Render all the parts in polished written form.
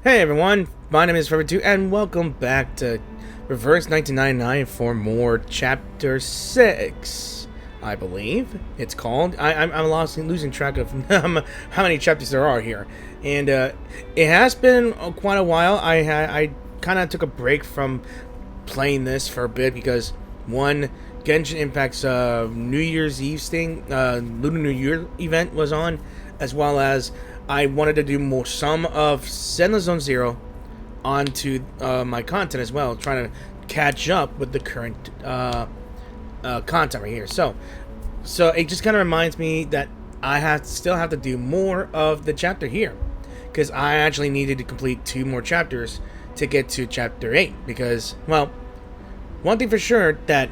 Hey everyone, my name is Forever2 and welcome back to Reverse 1999 for more Chapter 6, I believe it's called. I'm losing track of how many chapters there are here. And it has been quite a while. I kind of took a break from playing this for a bit because, one, Genshin Impact's New Year's Eve thing, Lunar New Year event was on, as well as I wanted to do some of Zenless Zone Zero onto my content as well, trying to catch up with the current content right here. So it just kind of reminds me that I still have to do more of the chapter here, because I actually needed to complete 2 more chapters to get to chapter 8. Because, well, one thing for sure, that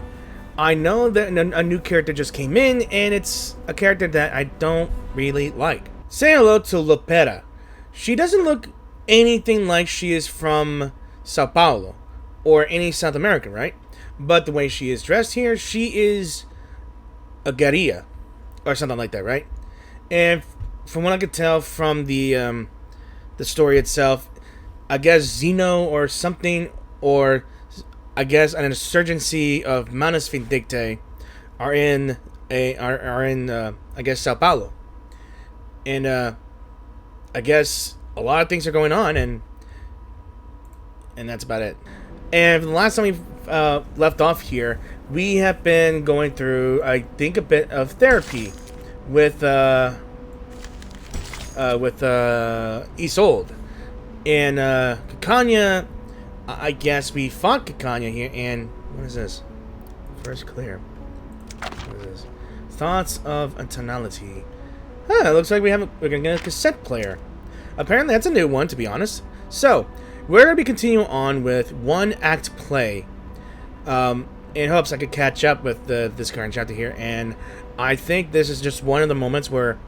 I know that a new character just came in, and it's a character that I don't really like. Say hello to Lopera. She doesn't look anything like she is from Sao Paulo or any South American, right? But the way she is dressed here, she is a guerrilla or something like that, right? And from what I could tell from the story itself, I guess Zeno or something, or I guess an insurgency of Manos Vindictae are in I guess Sao Paulo. And I guess a lot of things are going on, and that's about it. And the last time we left off here, we have been going through, I think, a bit of therapy with Isolde. And Kakanya, I guess we fought Kakanya here, and what is this? First clear. What is this? Thoughts of a tonality. It looks like we're gonna get a cassette player. Apparently that's a new one, to be honest. So, we're gonna be continuing on with one act play, in hopes I could catch up with this current chapter here. And I think this is just one of the moments where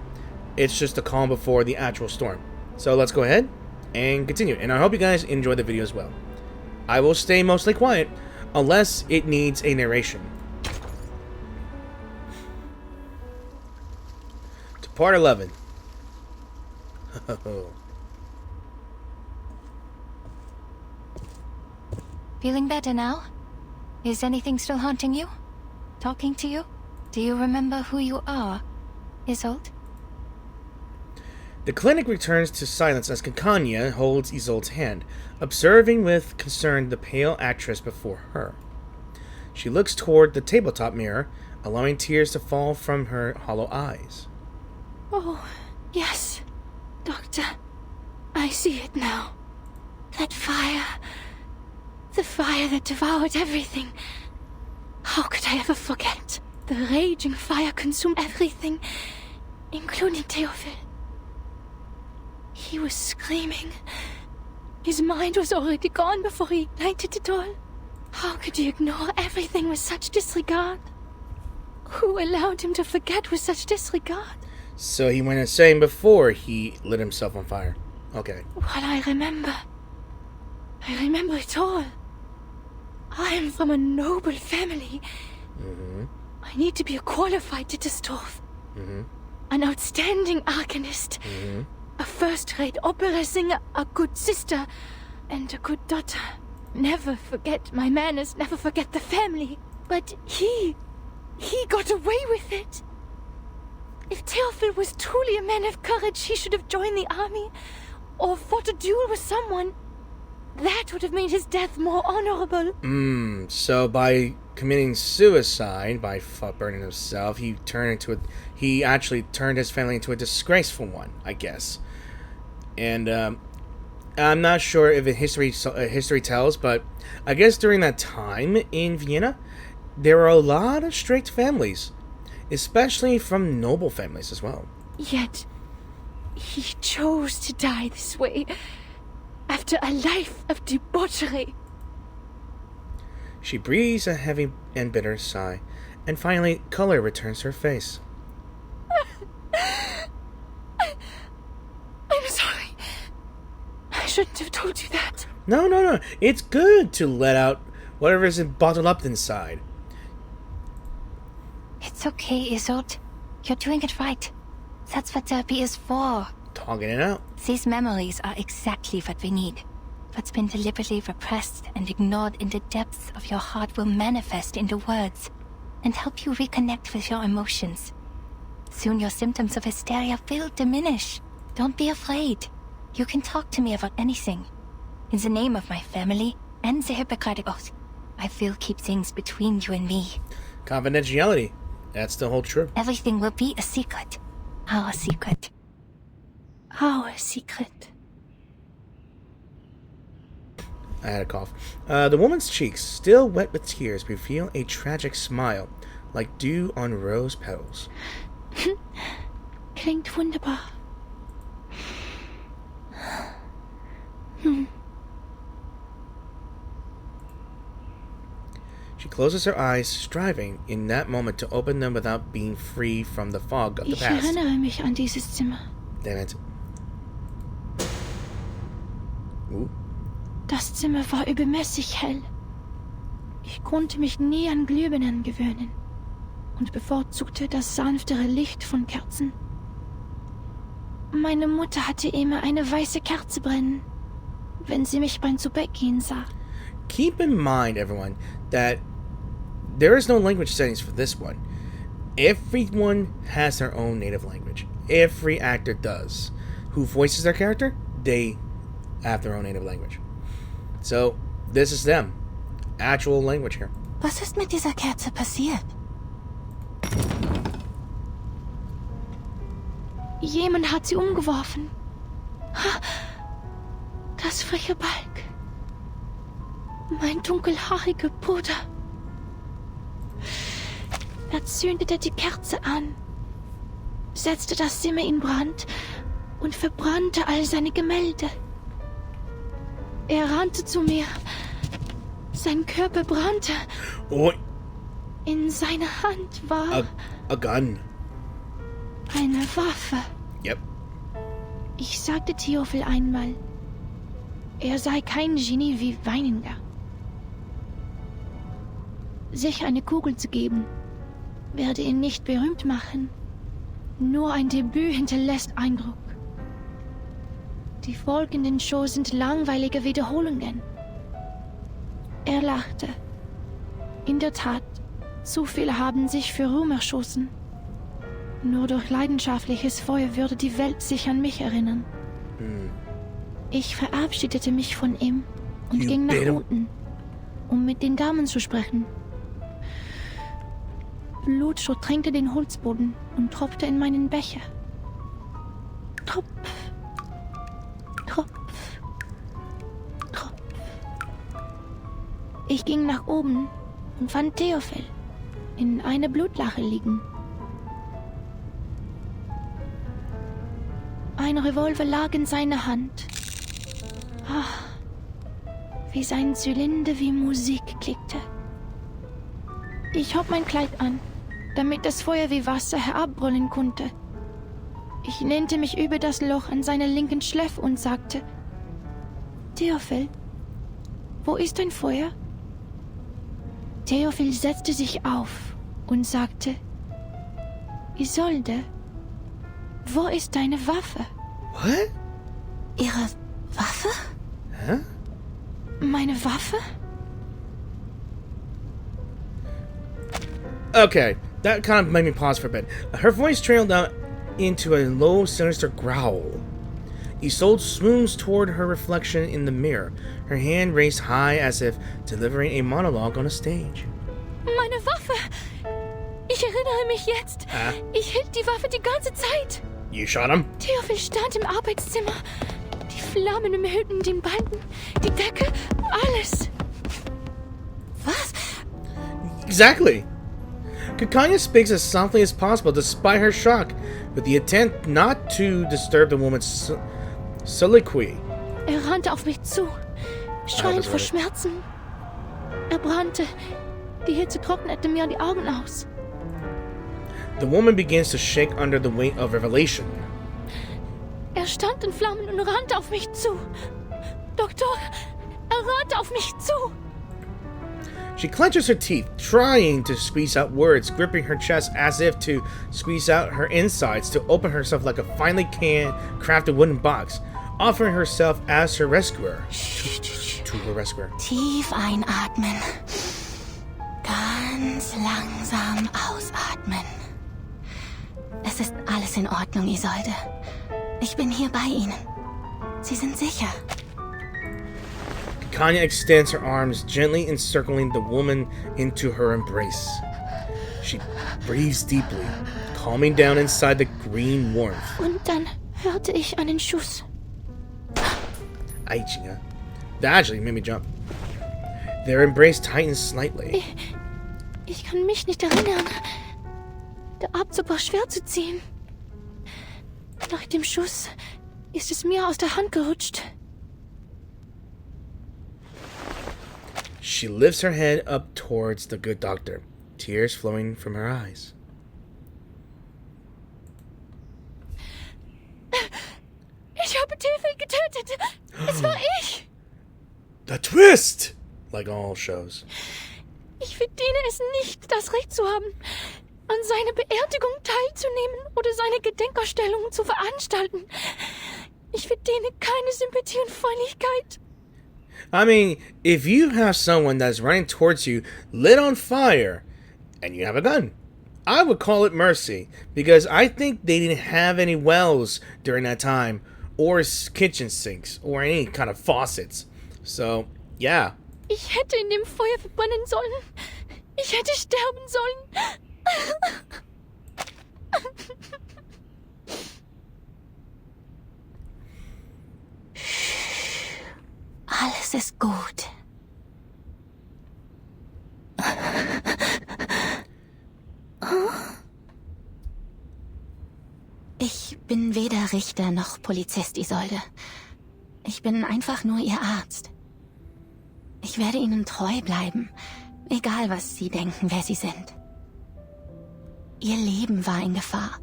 it's just the calm before the actual storm. So let's go ahead and continue. And I hope you guys enjoy the video as well. I will stay mostly quiet unless it needs a narration. Part 11. Feeling better now? Is anything still haunting you? Talking to you? Do you remember who you are, Isolde? The clinic returns to silence as Kakanya holds Isolde's hand, observing with concern the pale actress before her. She looks toward the tabletop mirror, allowing tears to fall from her hollow eyes. Oh, yes, Doctor. I see it now. That fire. The fire that devoured everything. How could I ever forget? The raging fire consumed everything, including Theophil. He was screaming. His mind was already gone before he ignited it all. How could you ignore everything with such disregard? Who allowed him to forget with such disregard? So he went insane before he lit himself on fire. Okay. Well, I remember it all. I am from a noble family. I need to be qualified to Distorf. An outstanding arcanist. A first-rate opera singer, a good sister, and a good daughter. Never forget my manners, never forget the family. But he got away with it. If Theophil was truly a man of courage, he should have joined the army, or fought a duel with someone. That would have made his death more honorable. So by committing suicide, by burning himself, he actually turned his family into a disgraceful one, I guess. And I'm not sure if history tells, but I guess during that time in Vienna, there were a lot of strict families. Especially from noble families as well. Yet, he chose to die this way, after a life of debauchery. She breathes a heavy and bitter sigh, and finally, color returns to her face. I'm sorry. I shouldn't have told you that. No. It's good to let out whatever is bottled up inside. It's okay, Isolde. You're doing it right. That's what therapy is for. talking it out. These memories are exactly what we need. What's been deliberately repressed and ignored in the depths of your heart will manifest into words and help you reconnect with your emotions. Soon your symptoms of hysteria will diminish. Don't be afraid. You can talk to me about anything. In the name of my family and the Hippocratic Oath, I will keep things between you and me. Confidentiality. That's the whole truth. Everything will be a secret. Our secret. Our secret. I had a cough. The woman's cheeks, still wet with tears, reveal a tragic smile, like dew on rose petals. Klingt wunderbar. She closes her eyes, striving in that moment to open them without being free from the fog of the Ich past. erinnere mich an dieses Zimmer. Damn it. Ooh. Das Zimmer war übermäßig hell. Ich konnte mich nie an Glühbirnen gewöhnen und bevorzugte das sanftere Licht von Kerzen. Meine Mutter hatte immer eine weiße Kerze brennen, wenn sie mich beim Zubettgehen sah. Keep in mind, everyone, that there is no language settings for this one. Everyone has their own native language. Every actor does. Who voices their character, they have their own native language. So, this is them. Actual language here. Was ist mit dieser Kerze passiert? Jemand hat sie umgeworfen. Das freche Balg. Mein dunkelhaariger Bruder. Er zündete die Kerze an, setzte das Zimmer in Brand und verbrannte all seine Gemälde. Er rannte zu mir. Sein Körper brannte. Oh, In seiner Hand war a gun. eine Waffe. Yep. Ich sagte Theophil einmal, er sei kein Genie wie Weininger. Sich eine Kugel zu geben, werde ihn nicht berühmt machen. Nur ein Debüt hinterlässt Eindruck. Die folgenden Shows sind langweilige Wiederholungen. Er lachte. In der Tat, zu viele haben sich für Ruhm erschossen. Nur durch leidenschaftliches Feuer würde die Welt sich an mich erinnern. Ich verabschiedete mich von ihm und ging nach unten, um mit den Damen zu sprechen. Blut durchtränkte den Holzboden und tropfte in meinen Becher. Tropf, Tropf, Tropf. Ich ging nach oben und fand Theophil in einer Blutlache liegen. Ein Revolver lag in seiner Hand. Wie sein Zylinder wie Musik klickte. Ich hob mein Kleid an, damit das Feuer wie Wasser herabbrüllen konnte. Ich lehnte mich über das Loch an seiner linken Schläfe und sagte: Theophil, wo ist dein Feuer? Theophil setzte sich auf und sagte: Isolde, wo ist deine Waffe? What? Ihre Waffe? Huh? Meine Waffe? Okay, that kind of made me pause for a bit. Her voice trailed out into a low, sinister growl. Isolde swoons toward her reflection in the mirror, her hand raised high as if delivering a monologue on a stage. Meine Waffe! Ich erinnere mich jetzt. Ich hielt die Waffe die ganze Zeit. You shot him? Theophil stand im Arbeitszimmer. Die Flammen umhüllten den Balken, die Decke, alles. Was? Exactly. Kakanya speaks as softly as possible despite her shock, with the intent not to disturb the woman's soliloquy. Er rannte auf mich zu, schreiend vor Schmerzen. Er brannte. Die Hitze trocknete mir die Augen aus. The woman begins to shake under the weight of revelation. Er stand in Flammen und rannte auf mich zu. Doktor, er rannte auf mich zu. She clenches her teeth, trying to squeeze out words, gripping her chest as if to squeeze out her insides to open herself like a finely crafted wooden box, offering herself as her rescuer. To her rescuer. Tief einatmen. Ganz langsam ausatmen. Es ist alles in Ordnung, Isolde. Ich bin hier bei Ihnen. Sie sind sicher. Kanya extends her arms, gently encircling the woman into her embrace. She breathes deeply, calming down inside the green warmth. Und dann hörte ich einen Schuss. Aichinga. That actually made me jump. Their embrace tightens slightly. Ich kann mich nicht erinnern. Der Abzug war schwer zu ziehen. Nach dem Schuss ist es mir aus der Hand gerutscht. She lifts her head up towards the good doctor, tears flowing from her eyes. Ich habe Tiffel getötet. Es war ich. The twist! Like all shows. Ich verdiene es nicht, das Recht zu haben, an seiner Beerdigung teilzunehmen oder seine Gedenkausstellungen zu veranstalten. Ich verdiene keine Sympathie und Freundlichkeit. I mean, if you have someone that's running towards you, lit on fire, and you have a gun, I would call it mercy, because I think they didn't have any wells during that time, or kitchen sinks, or any kind of faucets. So, yeah. Ich hätte in dem Feuer verbrennen sollen. Ich hätte sterben sollen. Alles ist gut. Ich bin weder Richter noch Polizist, Isolde. Ich bin einfach nur Ihr Arzt. Ich werde Ihnen treu bleiben, egal was Sie denken, wer Sie sind. Ihr Leben war in Gefahr.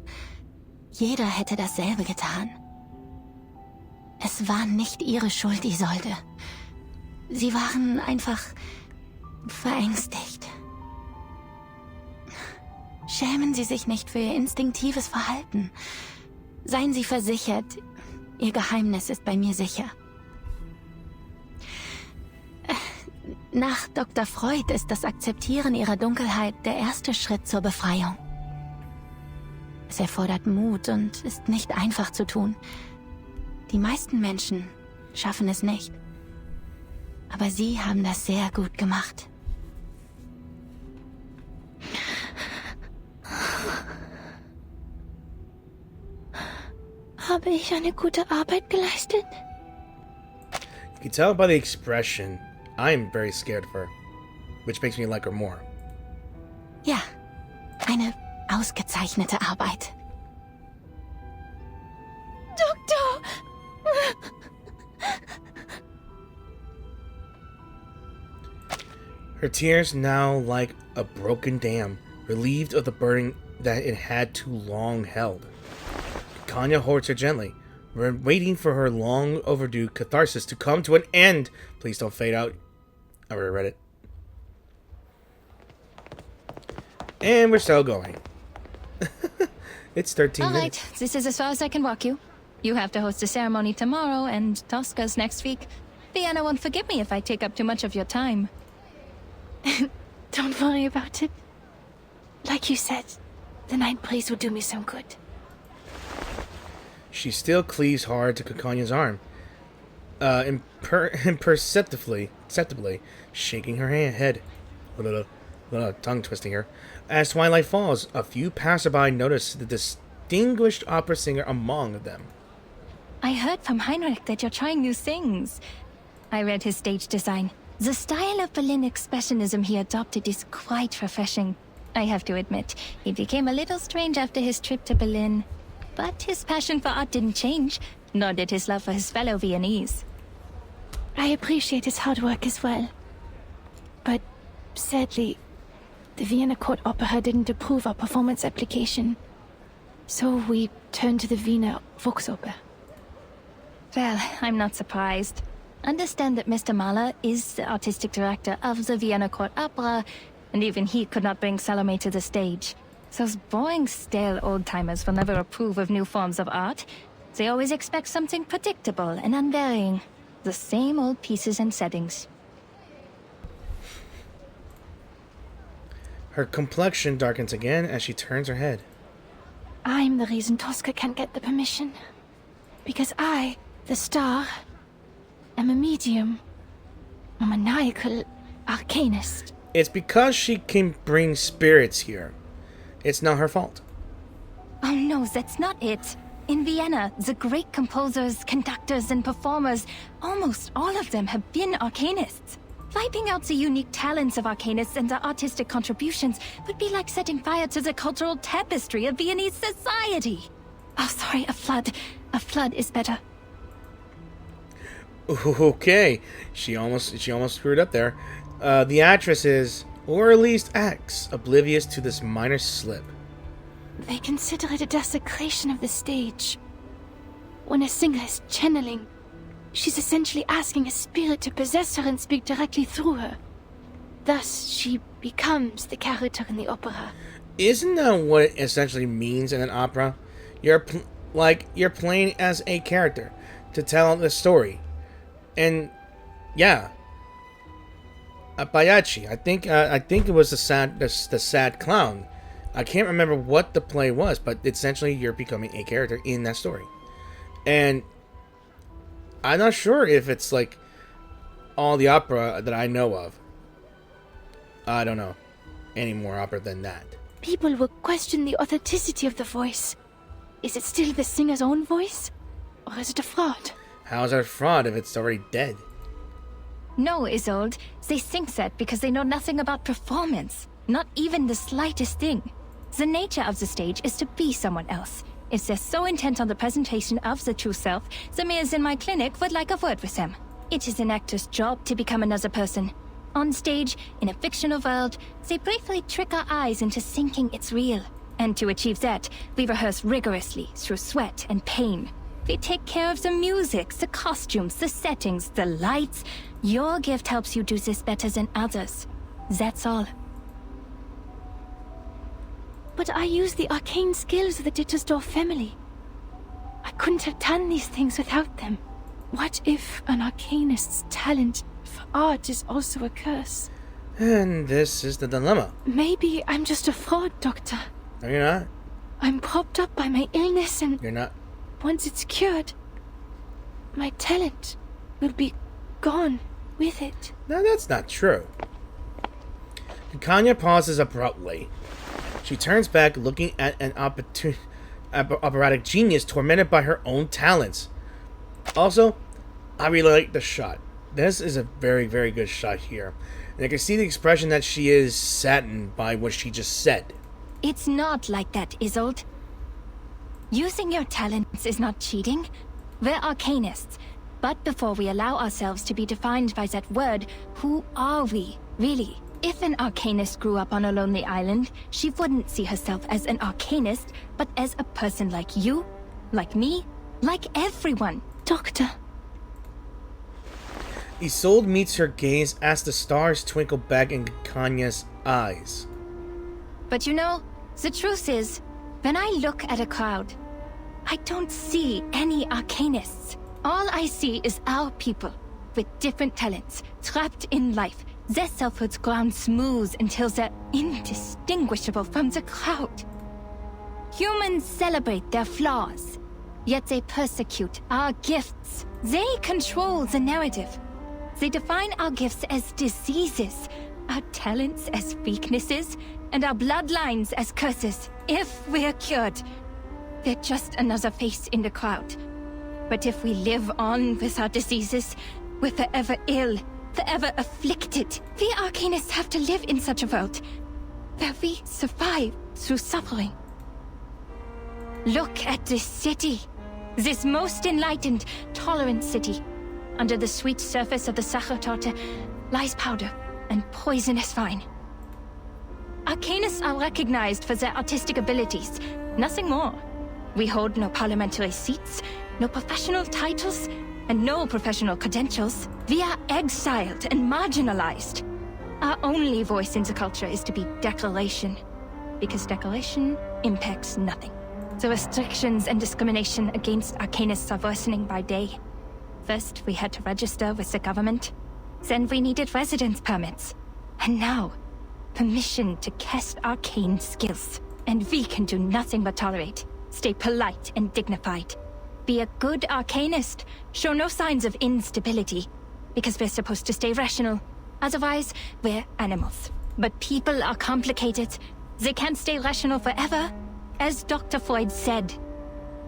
Jeder hätte dasselbe getan. Es war nicht Ihre Schuld, Isolde. Sie waren einfach verängstigt. Schämen Sie sich nicht für Ihr instinktives Verhalten. Seien Sie versichert, Ihr Geheimnis ist bei mir sicher. Nach Dr. Freud ist das Akzeptieren Ihrer Dunkelheit der erste Schritt zur Befreiung. Es erfordert Mut und ist nicht einfach zu tun. Die meisten Menschen schaffen es nicht. Aber Sie haben das sehr gut gemacht. Habe ich eine gute Arbeit geleistet? You can tell by the expression, I'm very scared of her, which makes me like her more. Ja, eine ausgezeichnete Arbeit. Doktor! Her tears now like a broken dam, relieved of the burden that it had too long held. Kanya holds her gently, waiting for her long overdue catharsis to come to an end. Please don't fade out. I already read it. And we're still going. It's 13 All minutes. right, this is as far as I can walk you. You have to host a ceremony tomorrow, and Tosca's next week. Vienna won't forgive me if I take up too much of your time. Don't worry about it. Like you said, the night breeze will do me some good. She still cleaves hard to Kanya's arm, imperceptibly shaking her head. Tongue twisting her. As twilight falls, a few passerby notice the distinguished opera singer among them. I heard from Heinrich that you're trying new things. I read his stage design. The style of Berlin expressionism he adopted is quite refreshing. I have to admit, he became a little strange after his trip to Berlin. But his passion for art didn't change, nor did his love for his fellow Viennese. I appreciate his hard work as well. But sadly, the Vienna Court Opera didn't approve our performance application. So we turned to the Wiener Volksoper. Well, I'm not surprised. Understand that Mr. Mahler is the artistic director of the Vienna Court Opera, and even he could not bring Salome to the stage. Those boring, stale old-timers will never approve of new forms of art. They always expect something predictable and unvarying. The same old pieces and settings. Her complexion darkens again as she turns her head. I'm the reason Tosca can't get the permission. Because I, the star, am a medium. A maniacal arcanist. It's because she can bring spirits here. It's not her fault. Oh no, that's not it. In Vienna, the great composers, conductors, and performers, almost all of them have been arcanists. Wiping out the unique talents of arcanists and their artistic contributions would be like setting fire to the cultural tapestry of Viennese society. Oh, sorry, a flood. A flood is better. Okay, she almost screwed up there. The actress is, or at least acts, oblivious to this minor slip. They consider it a desecration of the stage. When a singer is channeling, she's essentially asking a spirit to possess her and speak directly through her. Thus, she becomes the character in the opera. Isn't that what it essentially means in an opera? You're playing as a character to tell the story. And yeah, Pagliacci. I think it was the sad clown. I can't remember what the play was, but essentially you're becoming a character in that story. And I'm not sure if it's like all the opera that I know of. I don't know any more opera than that. People will question the authenticity of the voice. Is it still the singer's own voice? Or is it a fraud? How is that a fraud if it's already dead? No, Isolde. They think that because they know nothing about performance. Not even the slightest thing. The nature of the stage is to be someone else. If they're so intent on the presentation of the true self, the mares in my clinic would like a word with them. It is an actor's job to become another person. On stage, in a fictional world, they briefly trick our eyes into thinking it's real. And to achieve that, we rehearse rigorously through sweat and pain. We take care of the music, the costumes, the settings, the lights. Your gift helps you do this better than others. That's all. But I use the arcane skills of the Dittersdorf family. I couldn't have done these things without them. What if an arcanist's talent for art is also a curse? And this is the dilemma. Maybe I'm just a fraud, Doctor. No, you're not. I'm propped up by my illness and... You're not. Once it's cured, my talent will be gone with it. No, that's not true. Kanya pauses abruptly. She turns back, looking at an operatic genius tormented by her own talents. Also, I really like the shot. This is a very, very good shot here. And I can see the expression that she is saddened by what she just said. It's not like that, Isolde. Using your talents is not cheating. We're arcanists. But before we allow ourselves to be defined by that word, who are we, really? If an arcanist grew up on a lonely island, she wouldn't see herself as an arcanist, but as a person like you, like me, like everyone. Doctor. Isolde meets her gaze as the stars twinkle back in Kanya's eyes. But you know, the truth is, when I look at a crowd, I don't see any arcanists. All I see is our people, with different talents, trapped in life, their selfhoods ground smooth until they're indistinguishable from the crowd. Humans celebrate their flaws, yet they persecute our gifts. They control the narrative. They define our gifts as diseases, our talents as weaknesses, and our bloodlines as curses. If we're cured, they're just another face in the crowd. But if we live on with our diseases, we're forever ill, forever afflicted. We arcanists have to live in such a world, where we survive through suffering. Look at this city. This most enlightened, tolerant city. Under the sweet surface of the Sachertorte lies powder and poisonous vine. Arcanists are recognized for their artistic abilities, nothing more. We hold no parliamentary seats, no professional titles, and no professional credentials. We are exiled and marginalized. Our only voice in the culture is to be decoration, because decoration impacts nothing. The restrictions and discrimination against arcanists are worsening by day. First, we had to register with the government. Then we needed residence permits. And now, permission to cast arcane skills. And we can do nothing but tolerate. Stay polite and dignified. Be a good arcanist. Show no signs of instability. Because we're supposed to stay rational. Otherwise, we're animals. But people are complicated. They can't stay rational forever. As Dr. Freud said,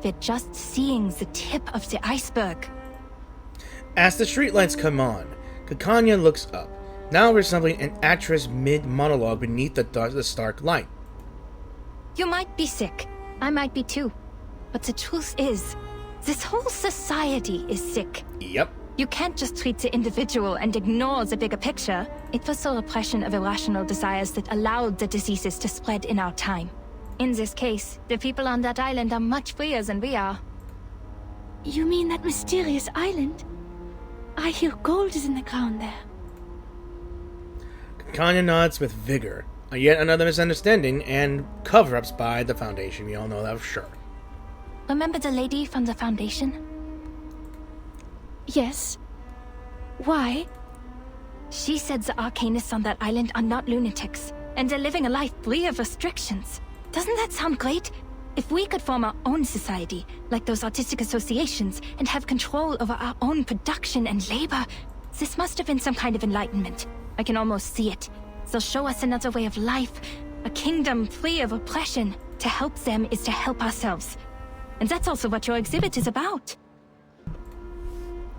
we're just seeing the tip of the iceberg. As the streetlights come on, Kakanya looks up, now resembling an actress mid-monologue beneath the stark light. You might be sick. I might be too. But the truth is, this whole society is sick. Yep. You can't just treat the individual and ignore the bigger picture. It was the repression of irrational desires that allowed the diseases to spread in our time. In this case, the people on that island are much freer than we are. You mean that mysterious island? I hear gold is in the ground there. Kakanya nods with vigor. Yet another misunderstanding and cover-ups by the Foundation. We all know that for sure. Remember the lady from the Foundation? Yes. Why? She said the arcanists on that island are not lunatics, and they're living a life free of restrictions. Doesn't that sound great? If we could form our own society, like those artistic associations, and have control over our own production and labor, this must have been some kind of enlightenment. I can almost see it. They'll show us another way of life, a kingdom free of oppression. To help them is to help ourselves. And that's also what your exhibit is about.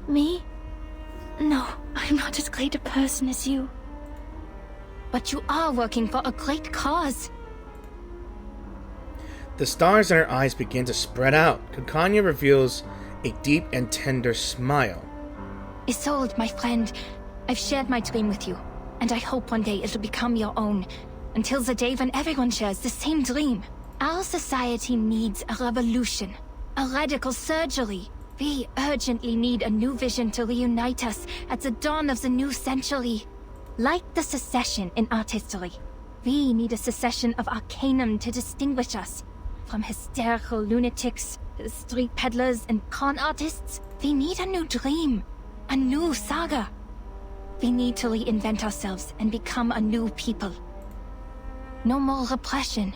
Me? No, I'm not as great a person as you. But you are working for a great cause. The stars in her eyes begin to spread out. Kakanya reveals a deep and tender smile. Isolde, my friend, I've shared my dream with you, and I hope one day it'll become your own. Until the day when everyone shares the same dream. Our society needs a revolution, a radical surgery. We urgently need a new vision to reunite us at the dawn of the new century. Like the Secession in art history, we need a secession of Arcanum to distinguish us. From hysterical lunatics, street peddlers, and con artists, we need a new dream, a new saga. We need to reinvent ourselves and become a new people. No more repression,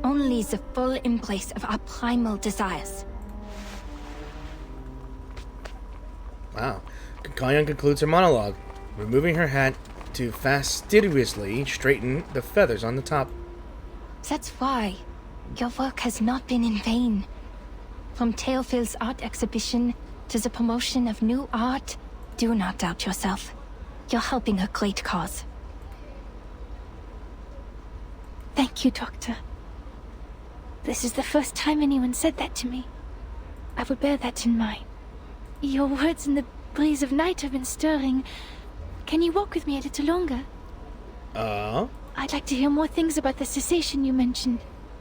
only the full embrace of our primal desires. Wow. Kakanya concludes her monologue, removing her hat to fastidiously straighten the feathers on the top. That's why. Your work has not been in vain. From Tailfield's art exhibition to the promotion of new art, do not doubt yourself. You're helping a great cause. Thank you, Doctor. This is the first time anyone said that to me. I will bear that in mind. Your words in the breeze of night have been stirring. Can you walk with me a little longer? I'd like to hear more things about the Secession you mentioned,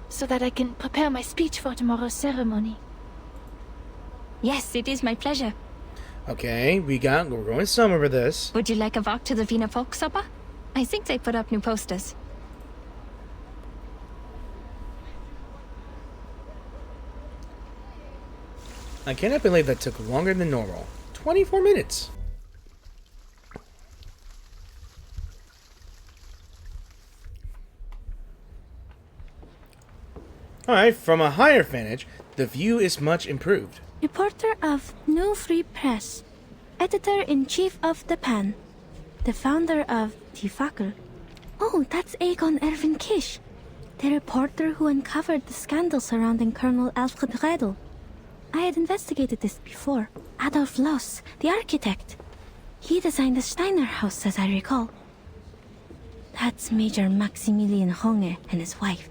so that I can prepare my speech for tomorrow's ceremony. Yes, it is my pleasure. Okay, we're going somewhere with this. Would you like a walk to the Vienna Volksoper? I think they put up new posters. I cannot believe that took longer than normal. 24 minutes. Alright, from a higher vantage, the view is much improved. Reporter of New Free Press, Editor-in-Chief of the Pan, the founder of Die Fackel. Oh, that's Egon Erwin Kisch, the reporter who uncovered the scandal surrounding Colonel Alfred Redl. I had investigated this before. Adolf Loos, the architect. He designed the Steiner house, as I recall. That's Major Maximilian Honge and his wife.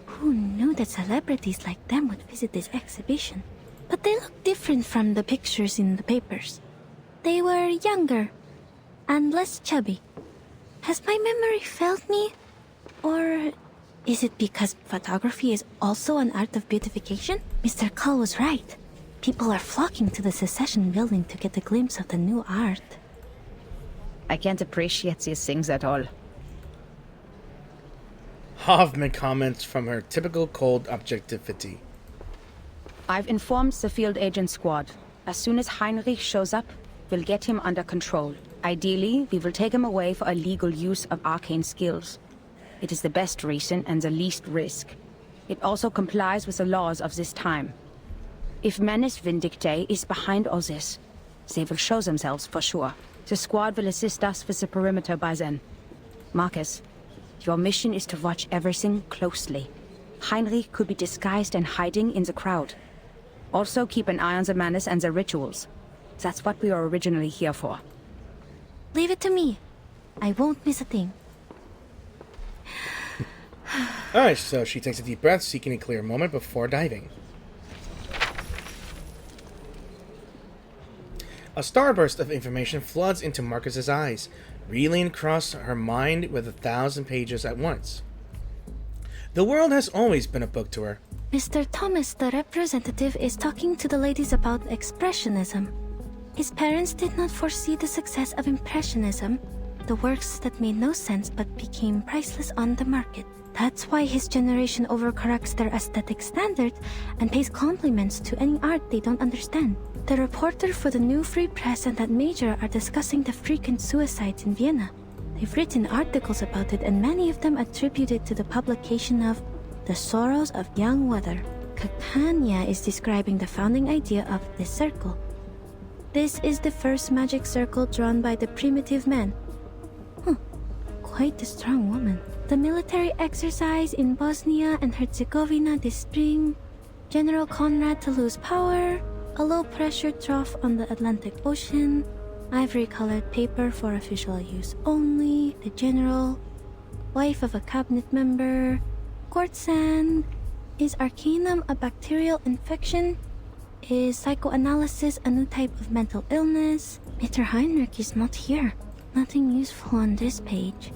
Who knew that celebrities like them would visit this exhibition? But they look different from the pictures in the papers. They were younger and less chubby. Has my memory failed me? Or is it because photography is also an art of beautification? Mr. Cull was right. People are flocking to the Secession building to get a glimpse of the new art. I can't appreciate these things at all. Hoffman comments from her typical cold objectivity. I've informed the field agent squad. As soon as Heinrich shows up, we'll get him under control. Ideally, we will take him away for illegal use of arcane skills. It is the best reason and the least risk. It also complies with the laws of this time. If Manus Vindictae is behind all this, they will show themselves for sure. The squad will assist us with the perimeter by then. Marcus, your mission is to watch everything closely. Heinrich could be disguised and hiding in the crowd. Also keep an eye on the Manus and the rituals. That's what we were originally here for. Leave it to me. I won't miss a thing. Alright, so she takes a deep breath, seeking a clear moment before diving. A starburst of information floods into Marcus's eyes, reeling across her mind with 1,000 pages at once. The world has always been a book to her. Mr. Thomas, the representative, is talking to the ladies about Expressionism. His parents did not foresee the success of Impressionism, the works that made no sense but became priceless on the market. That's why his generation overcorrects their aesthetic standards and pays compliments to any art they don't understand. The reporter for the New Free Press and that major are discussing the frequent suicides in Vienna. They've written articles about it, and many of them attribute it to the publication of The Sorrows of Young Weather. Kakanya is describing the founding idea of this circle. This is the first magic circle drawn by the primitive man. Quite a strong woman. The military exercise in Bosnia and Herzegovina this spring, General Conrad to lose power, a low-pressure trough on the Atlantic Ocean, ivory-colored paper for official use only, the general, wife of a cabinet member, court sand, is arcanum a bacterial infection? Is psychoanalysis a new type of mental illness? Mr. Heinrich is not here. Nothing useful on this page.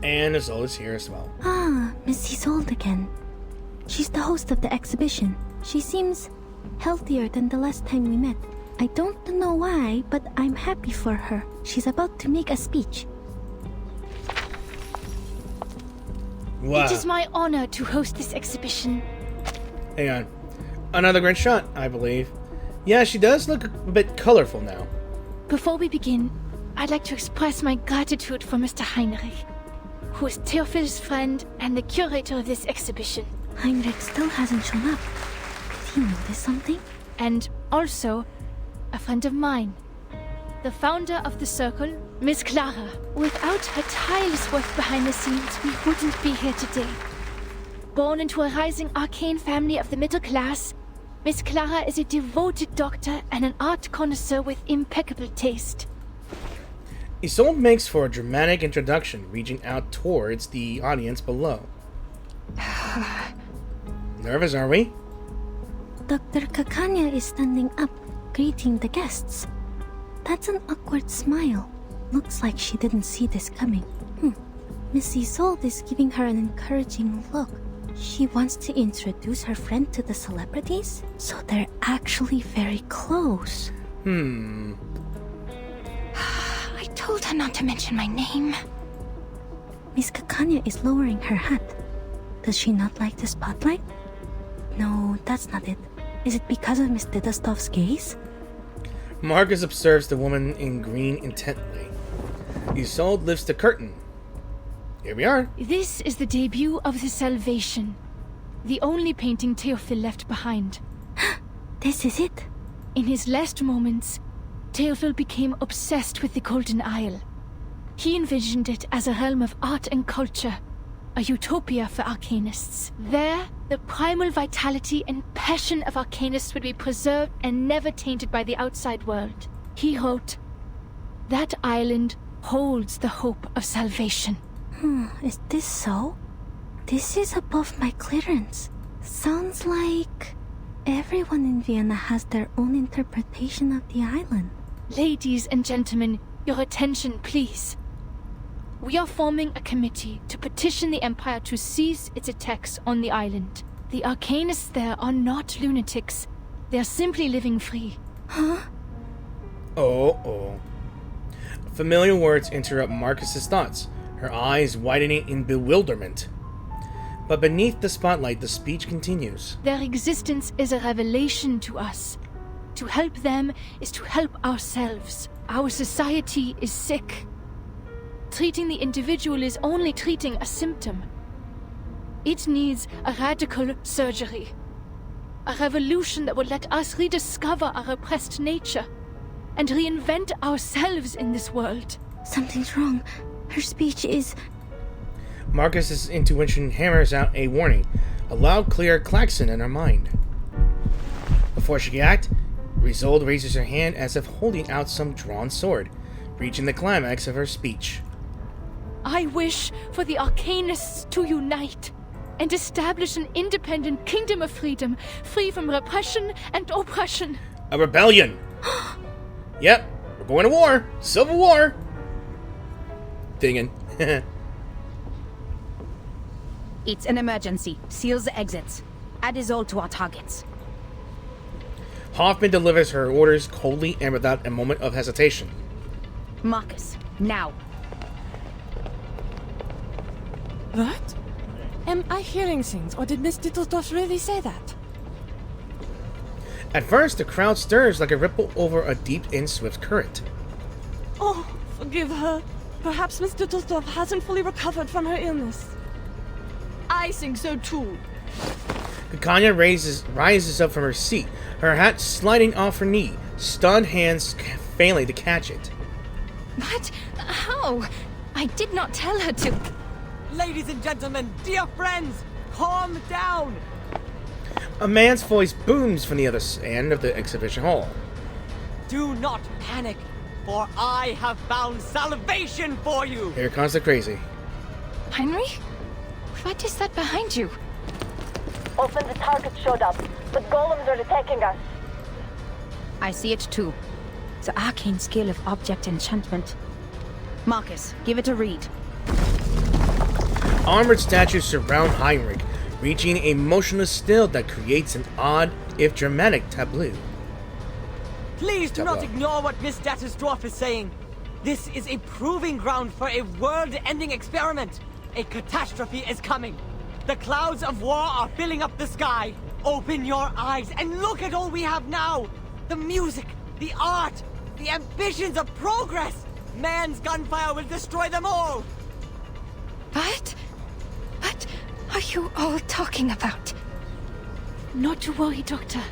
And Isolde's here as well. Ah, Miss Isolde again. She's the host of the exhibition. She seems healthier than the last time we met. I don't know why, but I'm happy for her. She's about to make a speech. Wow. It is my honor to host this exhibition. Hang on. Another great shot, I believe. Yeah, she does look a bit colorful now. Before we begin, I'd like to express my gratitude for Mr. Heinrich, who is Theophil's friend and the curator of this exhibition. Heinrich still hasn't shown up. Did he notice something? And also, a friend of mine. The founder of the circle, Miss Clara. Without her tireless work behind the scenes, we wouldn't be here today. Born into a rising arcane family of the middle class, Miss Clara is a devoted doctor and an art connoisseur with impeccable taste. Isolde makes for a dramatic introduction, reaching out towards the audience below. Nervous, are we? Dr. Kakanya is standing up, greeting the guests. That's an awkward smile. Looks like she didn't see this coming. Miss Isolde is giving her an encouraging look. She wants to introduce her friend to the celebrities? So they're actually very close. I told her not to mention my name. Miss Kakanya is lowering her hat. Does she not like the spotlight? No, that's not it. Is it because of Miss Didastov's gaze? Marcus observes the woman in green intently. Isolde lifts the curtain. Here we are. This is the debut of the Salvation, the only painting Theophil left behind. This is it. In his last moments, Theophil became obsessed with the Golden Isle. He envisioned it as a realm of art and culture, a utopia for arcanists. There, the primal vitality and passion of arcanists would be preserved and never tainted by the outside world. He wrote, "That island holds the hope of salvation." Is this so? This is above my clearance. Sounds like everyone in Vienna has their own interpretation of the island. Ladies and gentlemen, your attention, please. We are forming a committee to petition the Empire to cease its attacks on the island. The arcanists there are not lunatics. They're simply living free. Oh. Familiar words interrupt Marcus's thoughts, her eyes widening in bewilderment. But beneath the spotlight, the speech continues. Their existence is a revelation to us. To help them is to help ourselves. Our society is sick. Treating the individual is only treating a symptom. It needs a radical surgery. A revolution that will let us rediscover our repressed nature and reinvent ourselves in this world. Something's wrong. Her speech is... Marcus's intuition hammers out a warning, a loud, clear klaxon in her mind. Before she can act, Isolde raises her hand as if holding out some drawn sword, reaching the climax of her speech. I wish for the arcanists to unite and establish an independent kingdom of freedom, free from repression and oppression. A rebellion! Yep, we're going to war! Civil war! Dingin'. It's an emergency. Seal the exits. Add Isolde to our targets. Hoffman delivers her orders coldly and without a moment of hesitation. Marcus, now. What? Am I hearing things, or did Miss Dittledorf really say that? At first, the crowd stirs like a ripple over a deep and swift current. Oh, forgive her. Perhaps Miss Dittledorf hasn't fully recovered from her illness. I think so too. Kakanya rises up from her seat, her hat sliding off her knee, stunned hands failing to catch it. What? How? I did not tell her to. Ladies and gentlemen, dear friends, calm down! A man's voice booms from the other end of the exhibition hall. Do not panic, for I have found salvation for you! Here comes the crazy. Heinrich? What is that behind you? Often the target showed up. The golems are attacking us. I see it too. The arcane skill of object enchantment. Marcus, give it a read. Armored statues surround Heinrich, reaching a motionless still that creates an odd, if dramatic, tableau. Please do not ignore what Miss Dattersdorf is saying. This is a proving ground for a world-ending experiment. A catastrophe is coming. The clouds of war are filling up the sky. Open your eyes and look at all we have now. The music, the art, the ambitions of progress. Man's gunfire will destroy them all. What? What are you all talking about? Not to worry, Doctor.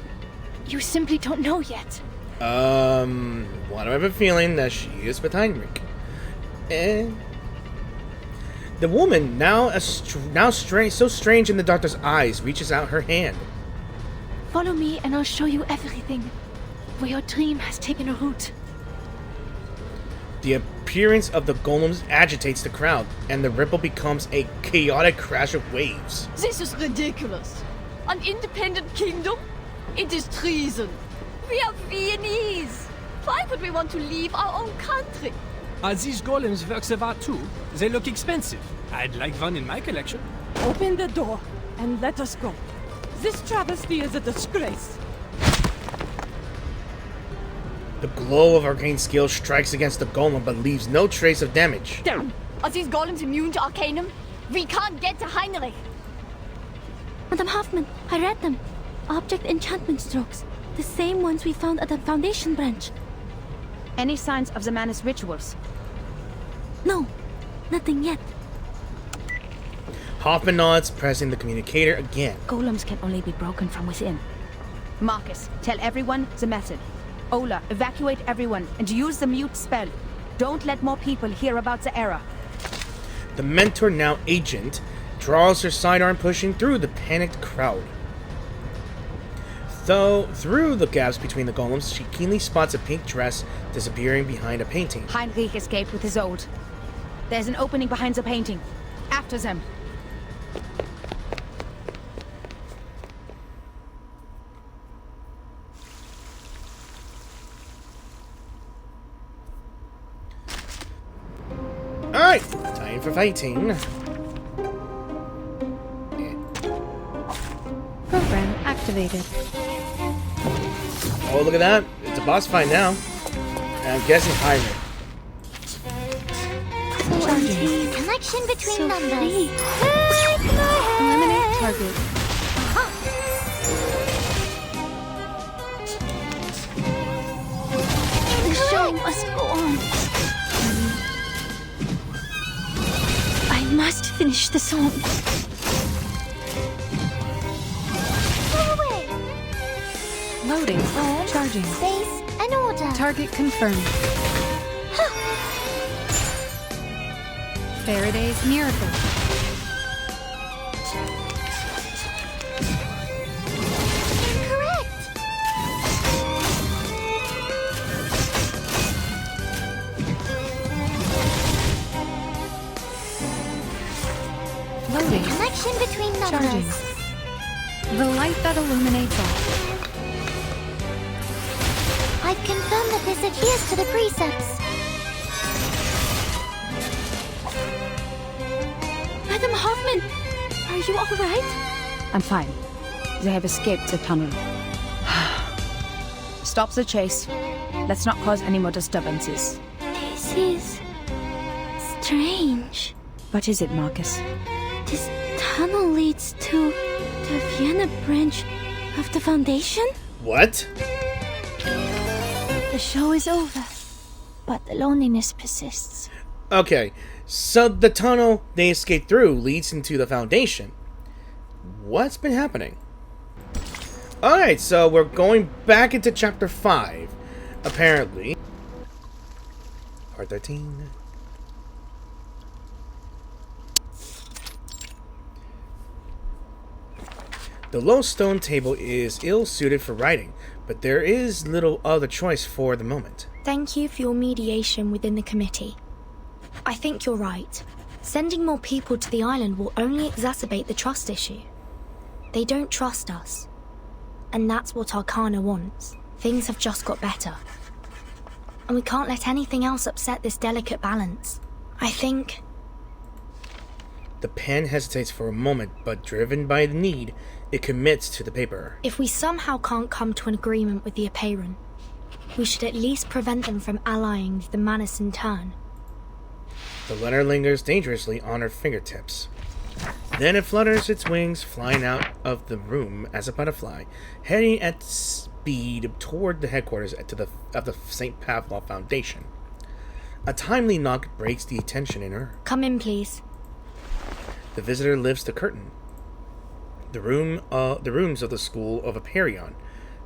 You simply don't know yet. What I have a feeling that she is with Heinrich. The woman, so strange in the doctor's eyes, reaches out her hand. Follow me and I'll show you everything. Where your dream has taken a root. The appearance of the golems agitates the crowd, and the ripple becomes a chaotic crash of waves. This is ridiculous. An independent kingdom? It is treason. We are Viennese. Why would we want to leave our own country? Are these golems works of art too? They look expensive. I'd like one in my collection. Open the door and let us go. This travesty is a disgrace. The glow of arcane skill strikes against the golem but leaves no trace of damage. Are these golems immune to Arcanum? We can't get to Heinrich. Madam Hoffman, I read them. Object enchantment strokes. The same ones we found at the Foundation branch. Any signs of the man's rituals? No, nothing yet. Hoffman nods, pressing the communicator again. Golems can only be broken from within. Marcus, tell everyone the method. Ola, evacuate everyone and use the mute spell. Don't let more people hear about the error. The mentor, now agent, draws her sidearm, pushing through the panicked crowd. Though through the gaps between the golems, she keenly spots a pink dress disappearing behind a painting. Heinrich escaped with Isolde. There's an opening behind the painting. After them. Alright, time for fighting. activated. Oh, look at that. It's a boss fight now. And I'm guessing Heinrich. Connection between numbers. Eliminate target. The show must go on. I must finish the song. Loading. Charging. Space and order. Target confirmed. Faraday's miracle. Correct. Loading. Connection between numbers. Charging. The light that illuminates all. I've confirmed that this adheres to the precepts. Madam Hoffman, are you alright? I'm fine. They have escaped the tunnel. Stop the chase. Let's not cause any more disturbances. This is strange. What is it, Marcus? This tunnel leads to the Vienna branch of the Foundation? What? The show is over, but the loneliness persists. Okay, so the tunnel they escaped through leads into the Foundation. What's been happening? Alright, so we're going back into Chapter 5, apparently. Part 13. The low stone table is ill-suited for writing, but there is little other choice for the moment. Thank you for your mediation within the committee. I think you're right. Sending more people to the island will only exacerbate the trust issue. They don't trust us. And that's what Arcana wants. Things have just got better. And we can't let anything else upset this delicate balance. I think... The pen hesitates for a moment, but driven by the need, it commits to the paper. if we somehow can't come to an agreement with the Apeiron, we should at least prevent them from allying with the Manus in turn. The letter lingers dangerously on her fingertips. Then it flutters its wings, flying out of the room as a butterfly, heading at speed toward the headquarters of the St. Pavlov Foundation. A timely knock breaks the tension in her. Come in, please. The visitor lifts the curtain. The rooms of the School of Apeiron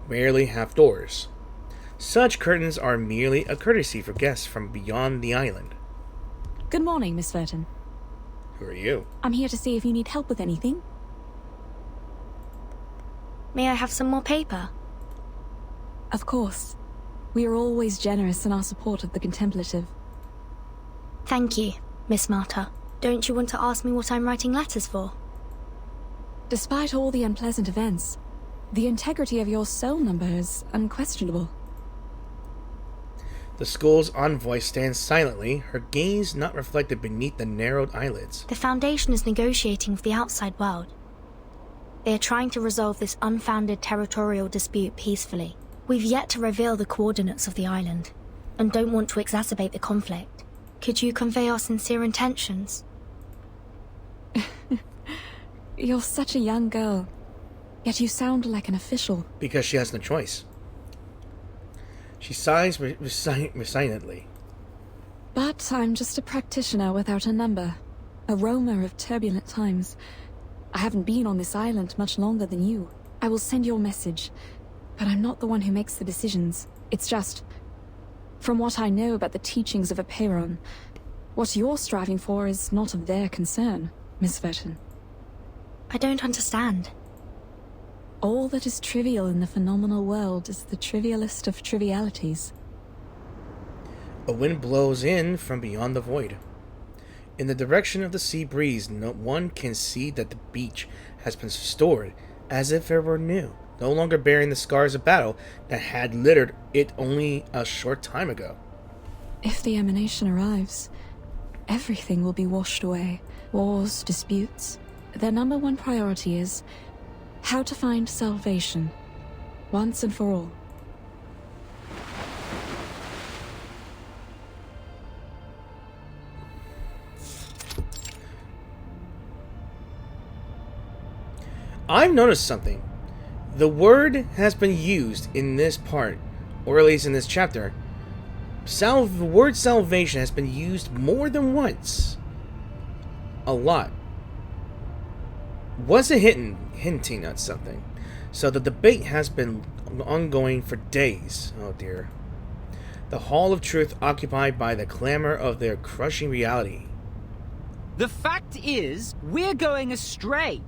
rarely have doors. Such curtains are merely a courtesy for guests from beyond the island. Good morning, Miss Verton. Who are you? I'm here to see if you need help with anything. May I have some more paper? Of course. We are always generous in our support of the contemplative. Thank you, Miss Marta. Don't you want to ask me what I'm writing letters for? Despite all the unpleasant events, the integrity of your soul number is unquestionable. The school's envoy stands silently, her gaze not reflected beneath the narrowed eyelids. The Foundation is negotiating with the outside world. They are trying to resolve this unfounded territorial dispute peacefully. We've yet to reveal the coordinates of the island, and don't want to exacerbate the conflict. Could you convey our sincere intentions? You're such a young girl, yet you sound like an official. Because she has no choice. She sighs resignedly. But I'm just a practitioner without a number, a roamer of turbulent times. I haven't been on this island much longer than you. I will send your message, but I'm not the one who makes the decisions. It's just, from what I know about the teachings of Apeiron, what you're striving for is not of their concern, Miss Verton. I don't understand. All that is trivial in the phenomenal world is the trivialist of trivialities. A wind blows in from beyond the void. In the direction of the sea breeze, no one can see that the beach has been restored as if it were new, no longer bearing the scars of battle that had littered it only a short time ago. If the emanation arrives, everything will be washed away. Wars, disputes. Their number one priority is How to find salvation, once and for all. I've noticed something. The word has been used in this part, or at least in this chapter. The word salvation has been used more than once. A lot. Was it hinting at something? So the debate has been ongoing for days. Oh dear. The Hall of Truth occupied by the clamor of their crushing reality. The fact is, we're going astray.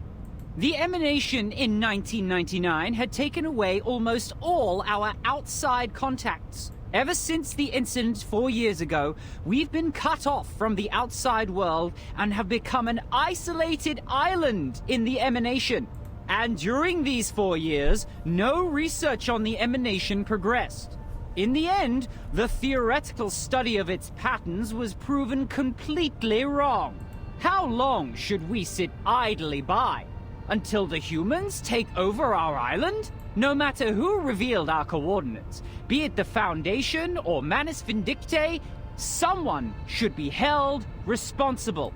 The Emanation in 1999 had taken away almost all our outside contacts. Ever since the incident 4 years ago, we've been cut off from the outside world and have become an isolated island in the Emanation. And during these 4 years, no research on the Emanation progressed. In the end, the theoretical study of its patterns was proven completely wrong. How long should we sit idly by? Until the humans take over our island? No matter who revealed our coordinates, be it the Foundation or Manus Vindictae, someone should be held responsible.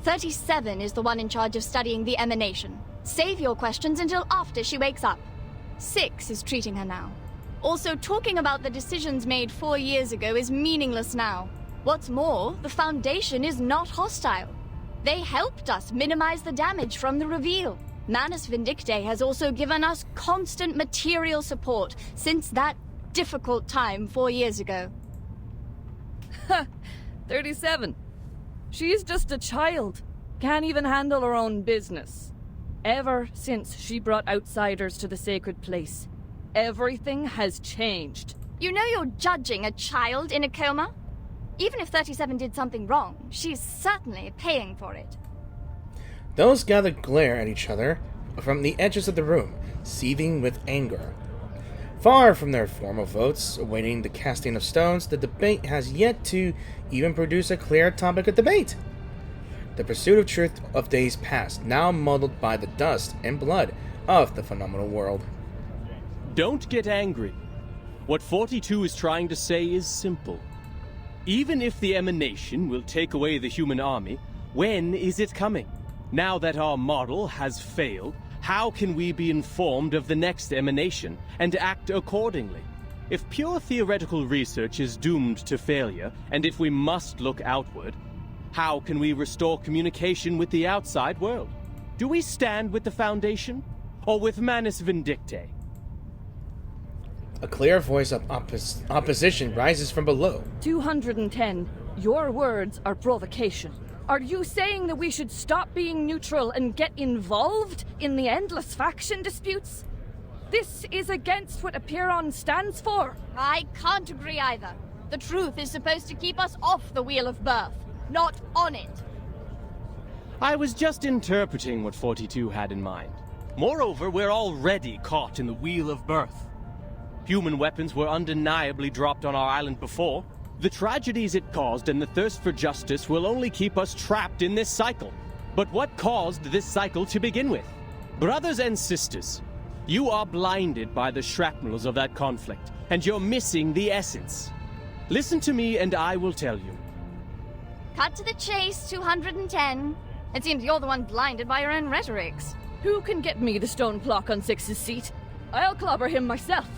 37 is the one in charge of studying the Emanation. Save your questions until after she wakes up. 6 is treating her now. Also, talking about the decisions made 4 years ago is meaningless now. What's more, the Foundation is not hostile. They helped us minimize the damage from the reveal. Manus Vindictae has also given us constant material support since that difficult time 4 years ago. 37. She's just a child. Can't even handle her own business. Ever since she brought outsiders to the sacred place, everything has changed. You know you're judging a child in a coma? Even if 37 did something wrong, she's certainly paying for it. Those gathered glare at each other from the edges of the room, seething with anger. Far from their formal votes, awaiting the casting of stones, the debate has yet to even produce a clear topic of debate. The pursuit of truth of days past, now muddled by the dust and blood of the phenomenal world. Don't get angry. What 42 is trying to say is simple. Even if the Emanation will take away the human army, when is it coming? Now that our model has failed, how can we be informed of the next Emanation and act accordingly? If pure theoretical research is doomed to failure, and if we must look outward, how can we restore communication with the outside world? Do we stand with the Foundation, or with Manus Vindictae? A clear voice of opposition rises from below. 210. Your words are provocation. Are you saying that we should stop being neutral and get involved in the endless faction disputes? This is against what Apiron stands for. I can't agree either. The truth is supposed to keep us off the Wheel of Birth, not on it. I was just interpreting what 42 had in mind. Moreover, we're already caught in the Wheel of Birth. Human weapons were undeniably dropped on our island before. The tragedies it caused and the thirst for justice will only keep us trapped in this cycle. But what caused this cycle to begin with? Brothers and sisters, you are blinded by the shrapnels of that conflict, and you're missing the essence. Listen to me and I will tell you. Cut to the chase, 210. It seems you're the one blinded by your own rhetorics. Who can get me the stone clock on Six's seat? I'll clobber him myself.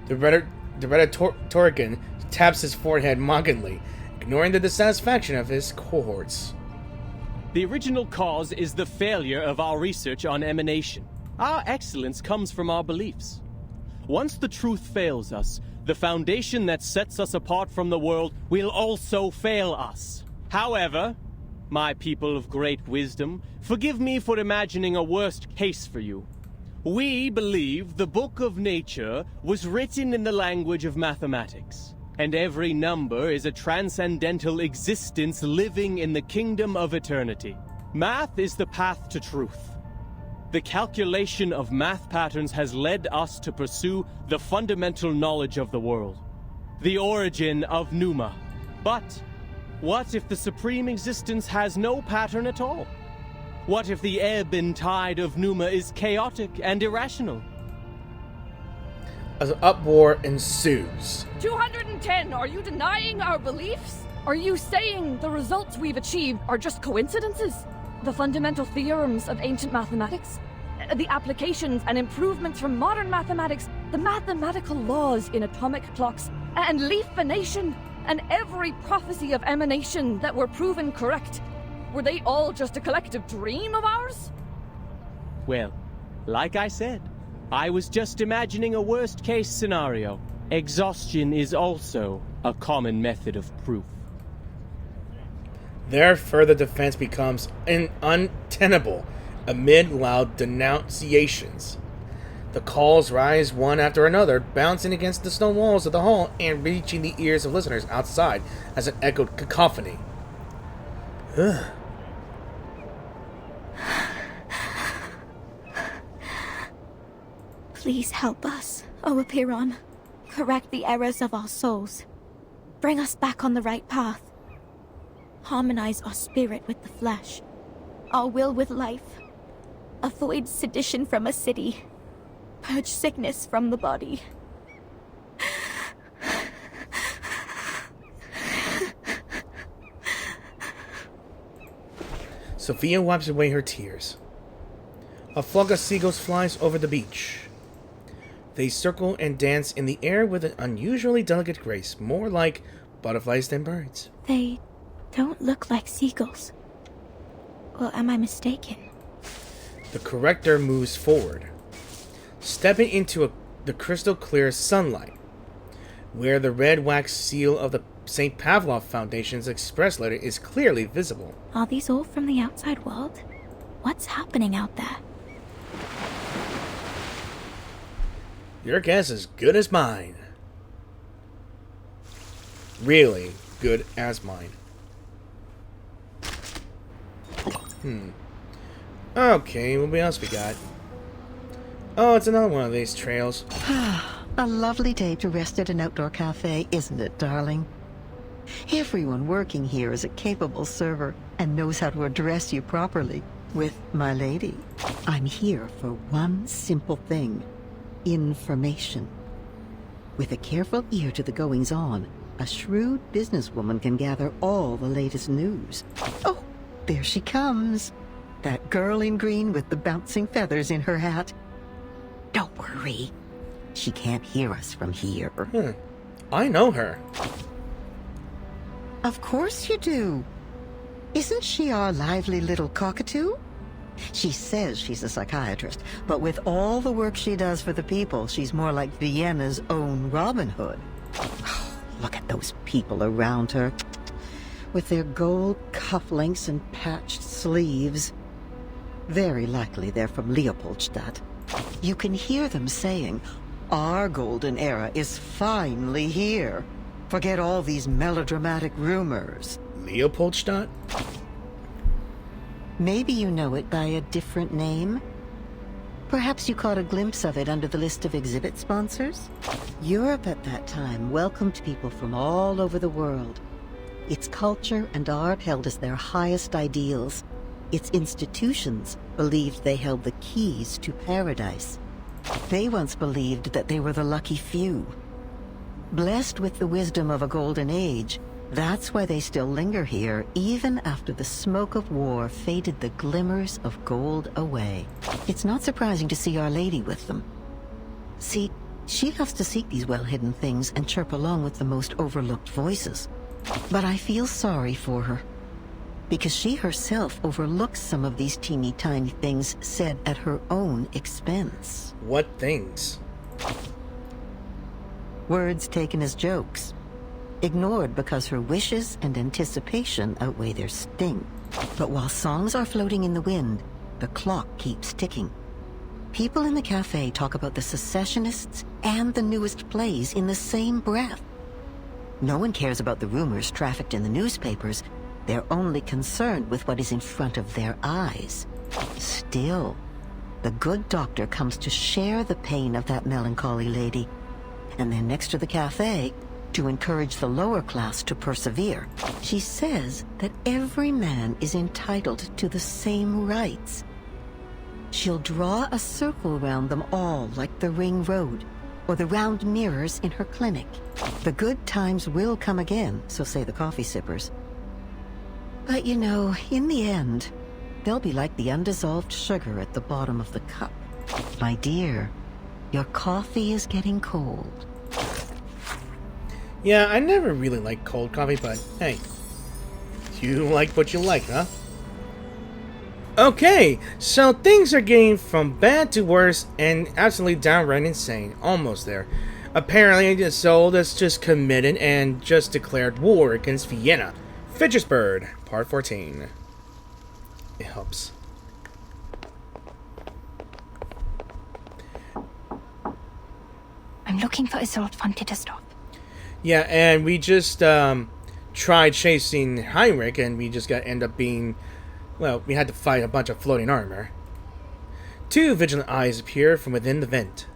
The rhetorician taps his forehead mockingly, ignoring the dissatisfaction of his cohorts. The original cause is the failure of our research on emanation. Our excellence comes from our beliefs. Once the truth fails us, the foundation that sets us apart from the world will also fail us. However, my people of great wisdom, forgive me for imagining a worst case for you. We believe the book of nature was written in the language of mathematics, and every number is a transcendental existence living in the kingdom of eternity. Math is the path to truth. The calculation of math patterns has led us to pursue the fundamental knowledge of the world, the origin of Pneuma. But what if the supreme existence has no pattern at all? What if the ebb and tide of Numa is chaotic and irrational? An uproar ensues. 210, are you denying our beliefs? Are you saying the results we've achieved are just coincidences? The fundamental theorems of ancient mathematics? The applications and improvements from modern mathematics? The mathematical laws in atomic clocks? And leaf venation? And every prophecy of emanation that were proven correct? Were they all just a collective dream of ours? Well, like I said, I was just imagining a worst-case scenario. Exhaustion is also a common method of proof. Their further defense becomes untenable amid loud denunciations. The calls rise one after another, bouncing against the stone walls of the hall and reaching the ears of listeners outside as an echoed cacophony. Ugh. Please help us, O Apiron. Correct the errors of our souls. Bring us back on the right path. Harmonize our spirit with the flesh, our will with life. Avoid sedition from a city. Purge sickness from the body. Sophia wipes away her tears. A flock of seagulls flies over the beach. They circle and dance in the air with an unusually delicate grace, more like butterflies than birds. They don't look like seagulls. Or am I mistaken? The corrector moves forward, stepping into the crystal clear sunlight, where the red wax seal of the St. Pavlov Foundation's express letter is clearly visible. Are these all from the outside world? What's happening out there? Your guess is good as mine. Really good as mine. Okay, what else we got? Oh, it's another one of these trails. A lovely day to rest at an outdoor cafe, isn't it, darling? Everyone working here is a capable server and knows how to address you properly. With my lady, I'm here for one simple thing. Information. With a careful ear to the goings-on, a shrewd businesswoman can gather all the latest news. Oh, there she comes. That girl in green with the bouncing feathers in her hat. Don't worry. She can't hear us from here. I know her. Of course you do. Isn't she our lively little cockatoo? She says she's a psychiatrist, but with all the work she does for the people, she's more like Vienna's own Robin Hood. Look at those people around her, with their gold cufflinks and patched sleeves. Very likely they're from Leopoldstadt. You can hear them saying, "Our golden era is finally here. Forget all these melodramatic rumors." Leopoldstadt? Maybe you know it by a different name? Perhaps you caught a glimpse of it under the list of exhibit sponsors? Europe at that time welcomed people from all over the world. Its culture and art held as their highest ideals. Its institutions believed they held the keys to paradise. They once believed that they were the lucky few. Blessed with the wisdom of a golden age, that's why they still linger here, even after the smoke of war faded the glimmers of gold away. It's not surprising to see Our Lady with them. See, she loves to seek these well-hidden things and chirp along with the most overlooked voices. But I feel sorry for her, because she herself overlooks some of these teeny-tiny things said at her own expense. What things? Words taken as jokes. Ignored because her wishes and anticipation outweigh their sting. But while songs are floating in the wind, the clock keeps ticking. People in the cafe talk about the secessionists and the newest plays in the same breath. No one cares about the rumors trafficked in the newspapers. They're only concerned with what is in front of their eyes. Still, the good doctor comes to share the pain of that melancholy lady. And then next to the cafe, to encourage the lower class to persevere. She says that every man is entitled to the same rights. She'll draw a circle around them all like the ring road, or the round mirrors in her clinic. The good times will come again, so say the coffee sippers. But you know, in the end, they'll be like the undissolved sugar at the bottom of the cup. My dear, your coffee is getting cold. Yeah, I never really liked cold coffee, but hey, you like what you like, huh? Okay, so things are getting from bad to worse and absolutely downright insane. Almost there. Apparently, Isolde's just committed and just declared war against Vienna. Fidget's Bird, Part 14. It helps. I'm looking for Isolde von Tittersdorf. Yeah, and we just tried chasing Heinrich, and we just end up being... Well, we had to fight a bunch of floating armor. Two vigilant eyes appear from within the vent.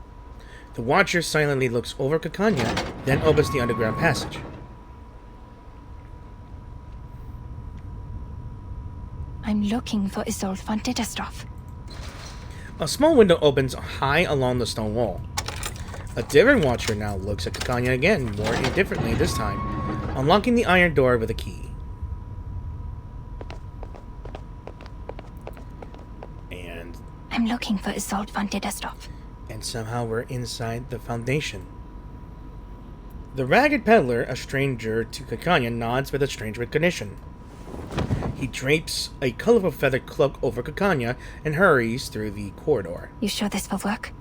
The Watcher silently looks over Kakanya, then opens the underground passage. I'm looking for Isolde von Tittersdorf. A small window opens high along the stone wall. A different Watcher now looks at Kakanya again, more indifferently this time, unlocking the iron door with a key. I'm looking for Isolde von Tittersdorf. And somehow we're inside the Foundation. The ragged peddler, a stranger to Kakanya, nods with a strange recognition. He drapes a colorful feathered cloak over Kakanya and hurries through the corridor. You sure this will work?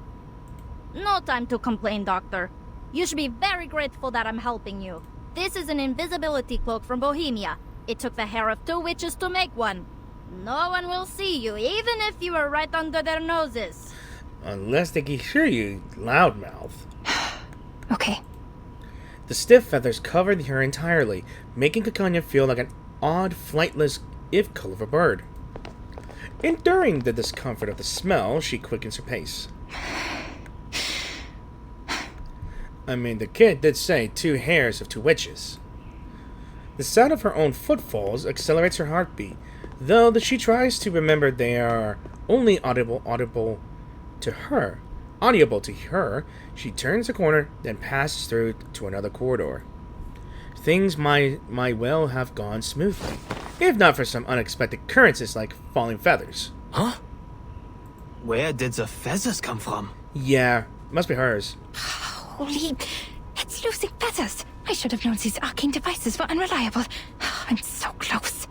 No time to complain, Doctor. You should be very grateful that I'm helping you. This is an invisibility cloak from Bohemia. It took the hair of 2 witches to make one. No one will see you, even if you are right under their noses. Unless they can hear you, loudmouth. Okay. The stiff feathers covered her entirely, making Kakanya feel like an odd, flightless, if colorful bird. Enduring the discomfort of the smell, she quickens her pace. I mean, the kid did say 2 hairs of 2 witches. The sound of her own footfalls accelerates her heartbeat, though she tries to remember they are only audible to her. Audible to her, she turns the corner, then passes through to another corridor. Things might well have gone smoothly, if not for some unexpected occurrences like falling feathers. Huh? Where did the feathers come from? Yeah, must be hers. Holy, it's losing feathers. I should have known these arcane devices were unreliable. I'm so close.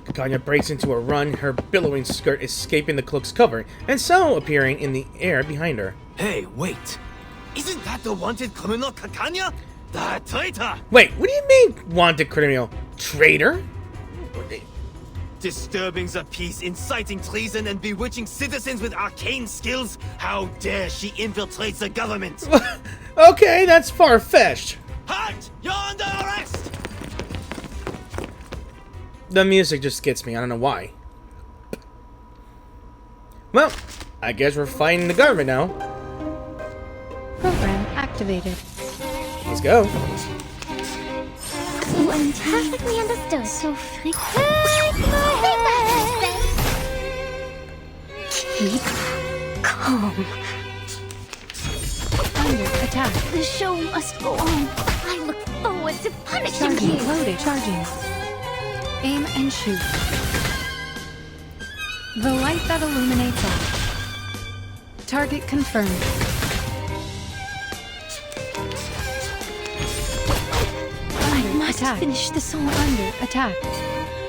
Kakanya breaks into a run, her billowing skirt escaping the cloak's cover, and so appearing in the air behind her. Hey, wait. Isn't that the wanted criminal Kakanya? The traitor! Wait, what do you mean, wanted criminal? Traitor? Disturbing the peace, inciting treason, and bewitching citizens with arcane skills? How dare she infiltrate the government? Okay, that's far-fetched. Halt! You're under arrest! The music just gets me, I don't know why. Well, I guess we're fighting the government now. Program activated. Let's go. So perfectly understood. So frequent. Keep calm. Under attack. The show must go on. I look forward to punishing you. Loaded. Charging. Aim and shoot. The light that illuminates all. Target confirmed. I must finish the song. Under attack.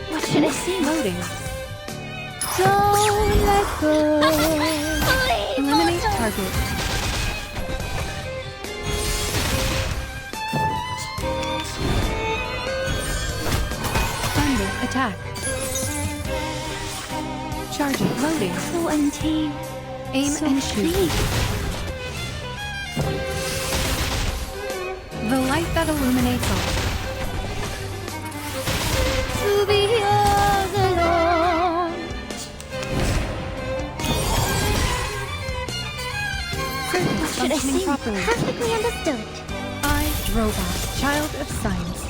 What should I sing? Loading. Don't let go. Eliminate target. Under attack. Charging. Loading. So untamed. Aim So and shoot. free. The light that illuminates all. To be yours alone. Circuit What should I functioning sing? properly. Perfectly understood. I robot, child of science.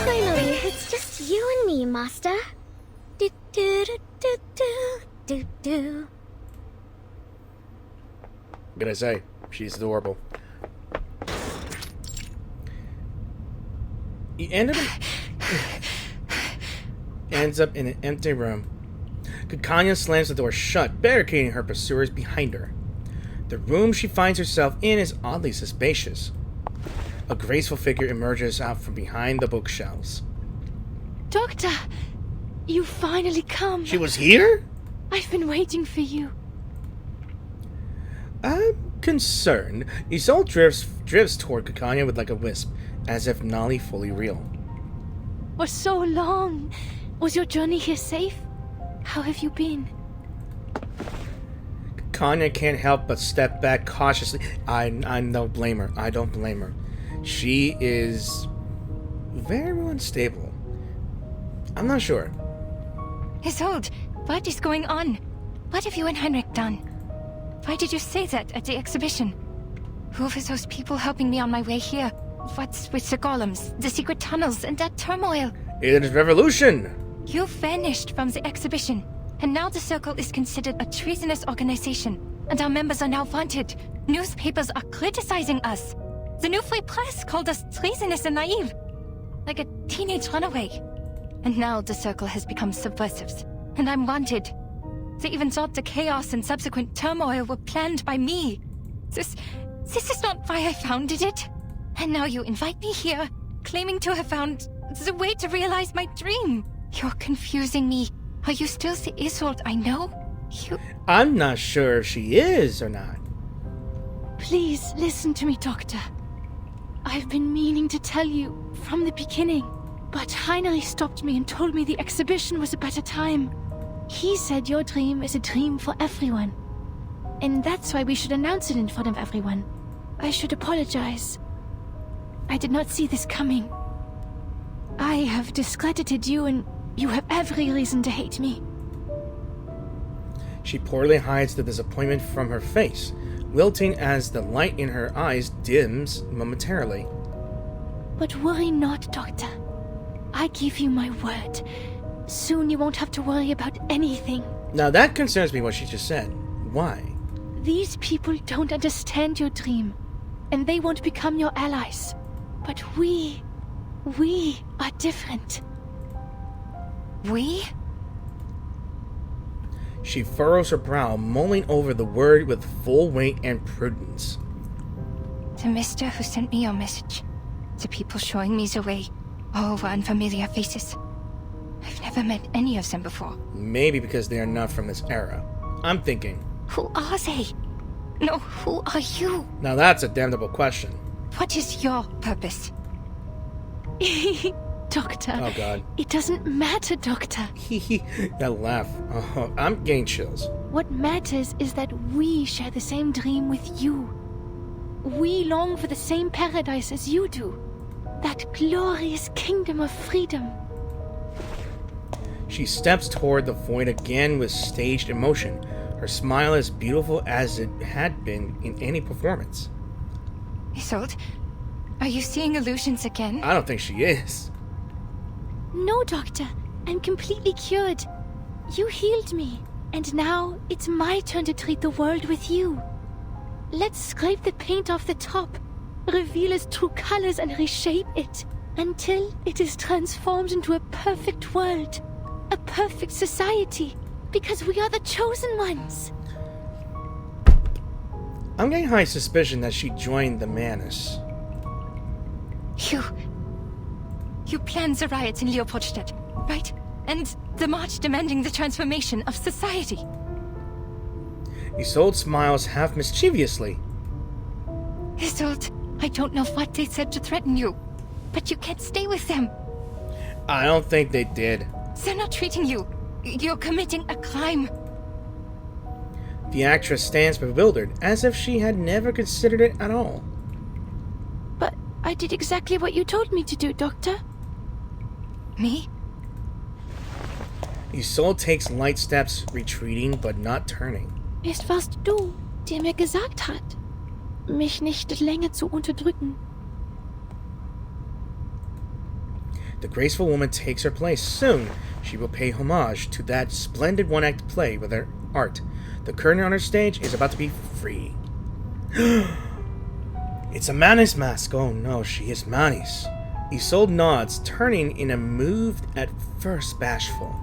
Finally, it's just you and me, Master. Do do do do do do do. What can I say? She's adorable. He ends up in an empty room. Kikanya slams the door shut, barricading her pursuers behind her. The room she finds herself in is oddly spacious. A graceful figure emerges out from behind the bookshelves. Doctor, you finally come. She was here? I've been waiting for you. I'm concerned. Isolde drifts toward Kikanya with like a wisp, as if not fully real. For so long. Was your journey here safe? How have you been? Kikanya can't help but step back cautiously. I don't blame her. I don't blame her. She is very unstable. I'm not sure. Isolde, what is going on? What have you and Heinrich done? Why did you say that at the exhibition? Who were those people helping me on my way here? What's with the golems, the secret tunnels, and that turmoil? It is revolution! You vanished from the exhibition, and now the Circle is considered a treasonous organization, and our members are now wanted. Newspapers are criticizing us. The New Free Press called us treasonous and naive, like a teenage runaway. And now the Circle has become subversives, and I'm wanted. They even thought the chaos and subsequent turmoil were planned by me. This is not why I founded it. And now you invite me here, claiming to have found the way to realize my dream. You're confusing me. Are you still the Isolde I know? I'm not sure if she is or not. Please listen to me, Doctor. I've been meaning to tell you from the beginning, but Heinrich stopped me and told me the exhibition was a better time. He said your dream is a dream for everyone. And that's why we should announce it in front of everyone. I should apologize. I did not see this coming. I have discredited you, and you have every reason to hate me. She poorly hides the disappointment from her face, wilting as the light in her eyes dims momentarily. But worry not, Doctor. I give you my word. Soon you won't have to worry about anything. Now that concerns me what she just said. Why? These people don't understand your dream, and they won't become your allies. But we are different. We? She furrows her brow, mulling over the word with full weight and prudence. The mister who sent me your message. The people showing me the way. All were unfamiliar faces. I've never met any of them before. Maybe because they are not from this era. I'm thinking. Who are they? No, who are you? Now that's a damnable question. What is your purpose? Doctor. Oh God. It doesn't matter, Doctor. That laugh. Oh, I'm getting chills. What matters is that we share the same dream with you. We long for the same paradise as you do. That glorious kingdom of freedom. She steps toward the void again with staged emotion. Her smile as beautiful as it had been in any performance. Isolde, are you seeing illusions again? I don't think she is. No, Doctor. I'm completely cured. You healed me. And now it's my turn to treat the world with you. Let's scrape the paint off the top, reveal its true colors and reshape it until it is transformed into a perfect world. A perfect society. Because we are the chosen ones. I'm getting high suspicion that she joined the Manus. You planned the riots in Leopoldstadt, right? And the march demanding the transformation of society. Isolde smiles half mischievously. Isolde, I don't know what they said to threaten you, but you can't stay with them. I don't think they did. They're not treating you. You're committing a crime. The actress stands bewildered, as if she had never considered it at all. But I did exactly what you told me to do, Doctor. Me? Isolde takes light steps, retreating but not turning. Es warst du, der mir gesagt hat, mich nicht länger zu unterdrücken. The graceful woman takes her place. Soon, she will pay homage to that splendid one-act play with her art. The curtain on her stage is about to be free. It's a Manny's mask. Oh no, she is Manny's. Isolde nods, turning in a move at first bashful.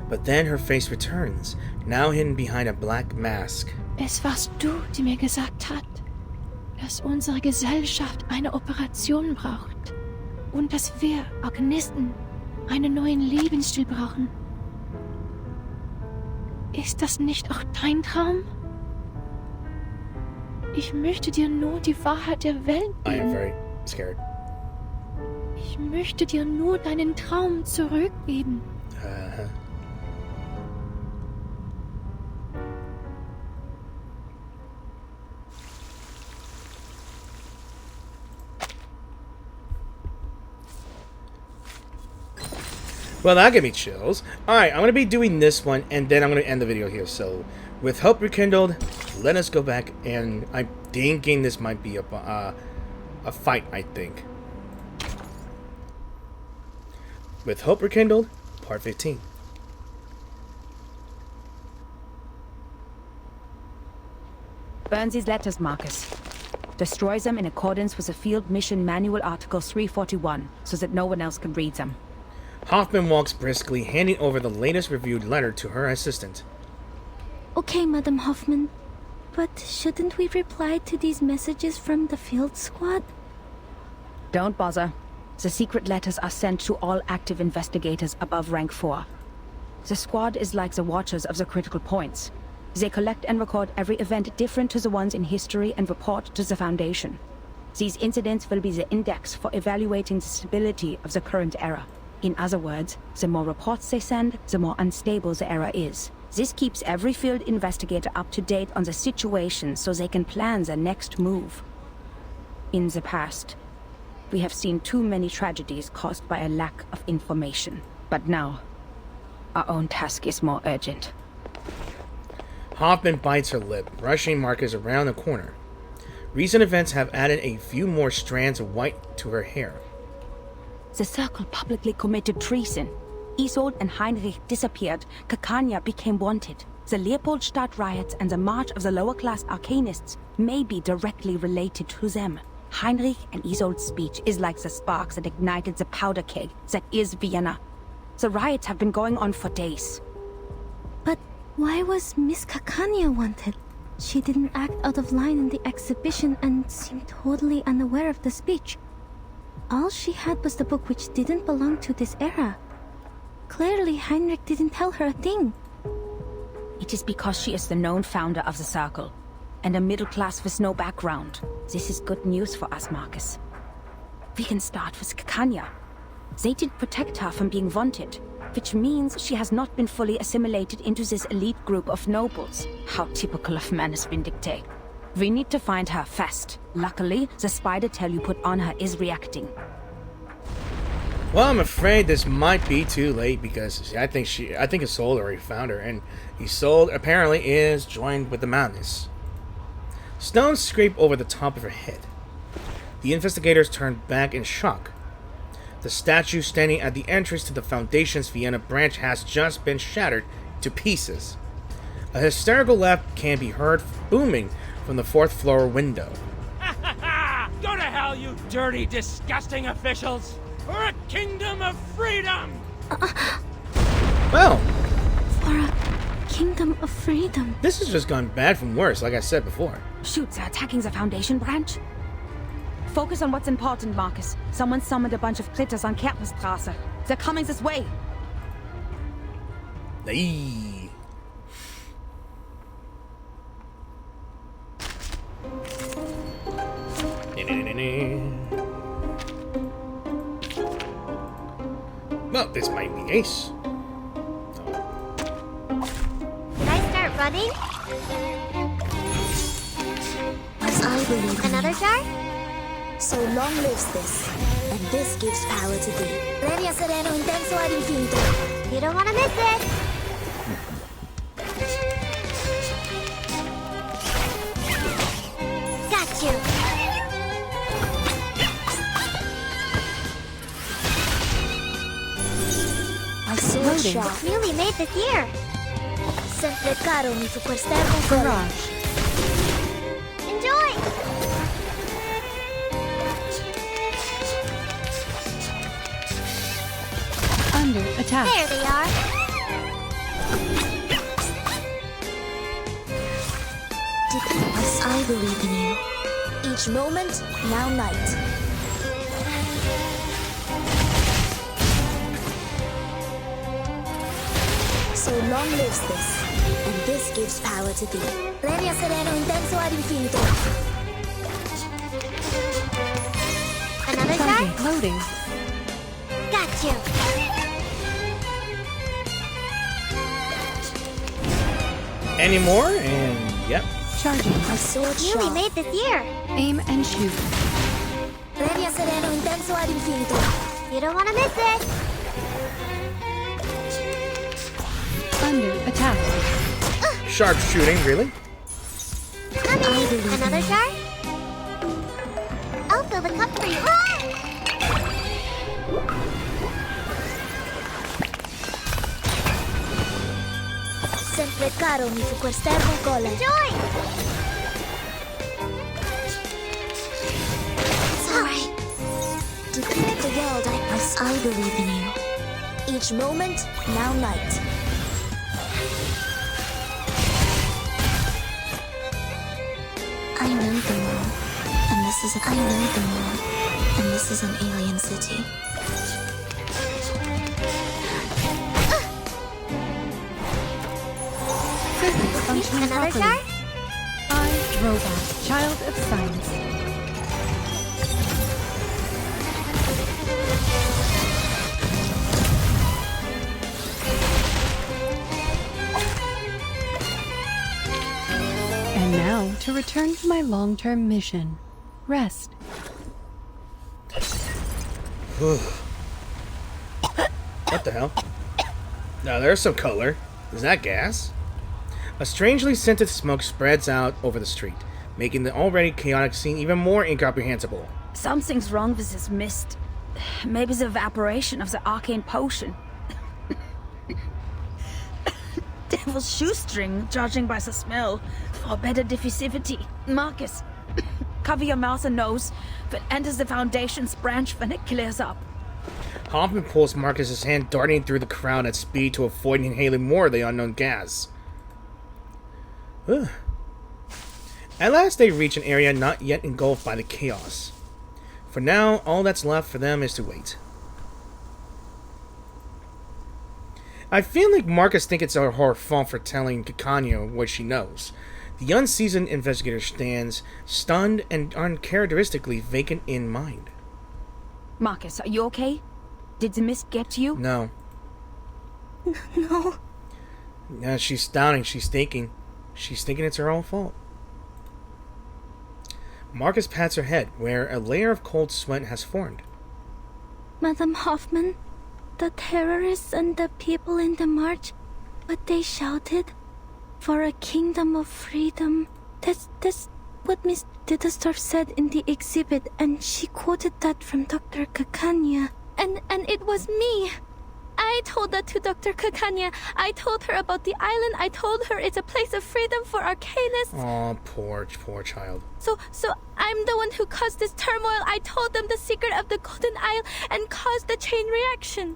But then her face returns, now hidden behind a black mask. Es warst du, die mir gesagt hat, dass unsere Gesellschaft eine Operation braucht und dass wir Organisten einen neuen Lebensstil brauchen. Ist das nicht auch dein Traum? Ich möchte dir nur die Wahrheit der Welt I am geben. very scared. Ich möchte dir nur deinen Traum zurückgeben. Well, that gave me chills. Alright, I'm going to be doing this one, and then I'm going to end the video here. So, with hope rekindled, let us go back, and I'm thinking this might be a fight, I think. With hope rekindled, part 15. Burn these letters, Marcus. Destroy them in accordance with the Field Mission Manual Article 341, so that no one else can read them. Hoffman walks briskly, handing over the latest reviewed letter to her assistant. Okay, Madam Hoffman. But shouldn't we reply to these messages from the field squad? Don't bother. The secret letters are sent to all active investigators above rank 4. The squad is like the watchers of the critical points. They collect and record every event different to the ones in history and report to the Foundation. These incidents will be the index for evaluating the stability of the current era. In other words, the more reports they send, the more unstable the era is. This keeps every field investigator up to date on the situation so they can plan their next move. In the past, we have seen too many tragedies caused by a lack of information. But now, our own task is more urgent. Hoffman bites her lip, rushing Marcus around the corner. Recent events have added a few more strands of white to her hair. The Circle publicly committed treason. Isolde and Heinrich disappeared. Kakanya became wanted. The Leopoldstadt riots and the march of the lower-class arcanists may be directly related to them. Heinrich and Isolde's speech is like the sparks that ignited the powder keg that is Vienna. The riots have been going on for days. But why was Miss Kakanya wanted? She didn't act out of line in the exhibition and seemed totally unaware of the speech. All she had was the book which didn't belong to this era. Clearly, Heinrich didn't tell her a thing. It is because she is the known founder of the Circle, and a middle class with no background. This is good news for us, Marcus. We can start with Kakanya. They did protect her from being wanted, which means she has not been fully assimilated into this elite group of nobles. How typical of Manus Vindicte. We need to find her fast. Luckily, the spider tail you put on her is reacting. Well, I'm afraid this might be too late because I think Isolde already found her, and Isolde apparently is joined with the madness. Stones scrape over the top of her head. The investigators turn back in shock. The statue standing at the entrance to the Foundation's Vienna branch has just been shattered to pieces. A hysterical laugh can be heard booming from the 4th floor window. Go to hell, you dirty, disgusting officials! For a kingdom of freedom! Well, for a kingdom of freedom. This has just gone bad from worse, like I said before. Shoot, they're attacking the Foundation branch. Focus on what's important, Marcus. Someone summoned a bunch of critters on Kärtnerstraße. They're coming this way. Hey. Well, this might be ace. Running? As I believe in Another you. jar? So long lives this, and this gives power to thee. Premia sereno intenso ad infinito. You don't want to miss it. Got you. My sword shot. Really made this year. Sempre caro mi fu quest'ermo coraggio. Enjoy. Under attack. There they are. As I believe in you. Each moment, now night. So long lives this, and this gives power to thee. Premia sereno intenso ad infinito. Another jar? Loading. Got you. Any more? And yep. Charging. My sword Really shot. made this year. Aim and shoot. Premia sereno intenso ad infinito. You don't want to miss it. Under attack. Sharp shooting, really? Coming. Another jar? I'll fill the cup for you. Sempre caro mi fu quest'ermo gole. Enjoy. It's alright. Defeat the world, I believe in you. Each moment, now night. I know the world, and this is I know the world, and this is an alien city. Functioning Another properly. jar? I, robot, child of science. And now to return to my long-term mission. Rest. What the hell? Now there's some color. Is that gas? A strangely scented smoke spreads out over the street, making the already chaotic scene even more incomprehensible. Something's wrong with this mist. Maybe the evaporation of the arcane potion. Devil's shoestring, judging by the smell. For better diffusivity. Marcus, cover your mouth and nose. If it enters the Foundation's branch, when it clears up. Hoffman pulls Marcus's hand, darting through the crowd at speed to avoid inhaling more of the unknown gas. Ugh. At last they reach an area not yet engulfed by the chaos. For now, all that's left for them is to wait. I feel like Marcus thinks it's her fault for telling Kikanya what she knows. The unseasoned investigator stands, stunned and uncharacteristically vacant in mind. Marcus, are you okay? Did the mist get to you? No. No. Yeah, she's doubting. She's thinking it's her own fault. Marcus pats her head, where a layer of cold sweat has formed. Madam Hoffman, the terrorists and the people in the march, what they shouted, for a kingdom of freedom. That's what Miss Ditterstorff said in the exhibit, and she quoted that from Dr. Kakanya. And it was me. I told that to Dr. Kakanya. I told her about the island. I told her it's a place of freedom for arcanists. Oh, poor child. So I'm the one who caused this turmoil. I told them the secret of the Golden Isle and caused the chain reaction.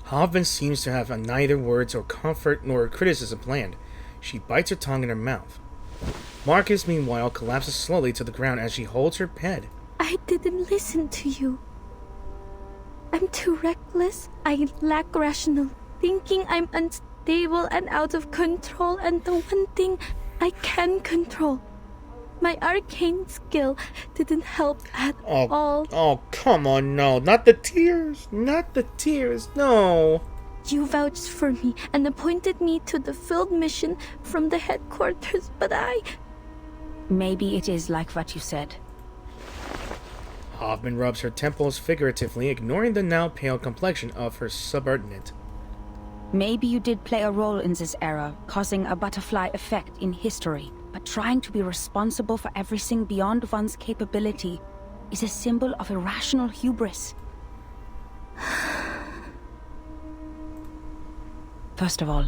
Hoffman seems to have neither words or comfort nor criticism planned. She bites her tongue in her mouth. Marcus, meanwhile, collapses slowly to the ground as she holds her head. I didn't listen to you. I'm too reckless. I lack rational thinking. I'm unstable and out of control. And the one thing I can control, my arcane skill, didn't help at all. Oh, come on, no. Not the tears. Not the tears, no. You vouched for me and appointed me to the field mission from the headquarters, but I... Maybe it is like what you said. Hoffman rubs her temples figuratively, ignoring the now pale complexion of her subordinate. Maybe you did play a role in this era, causing a butterfly effect in history. But trying to be responsible for everything beyond one's capability is a symbol of irrational hubris. First of all,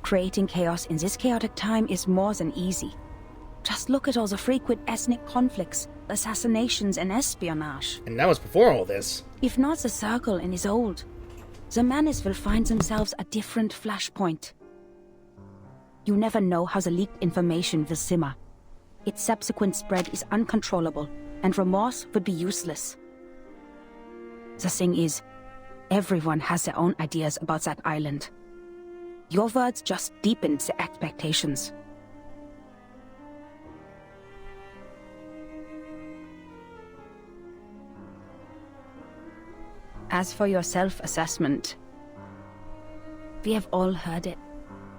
creating chaos in this chaotic time is more than easy. Just look at all the frequent ethnic conflicts, assassinations, and espionage. And that was before all this. If not the Circle and Isolde, the Menace will find themselves a different flashpoint. You never know how the leaked information will simmer. Its subsequent spread is uncontrollable, and remorse would be useless. The thing is, everyone has their own ideas about that island. Your words just deepened the expectations. As for your self-assessment, we have all heard it.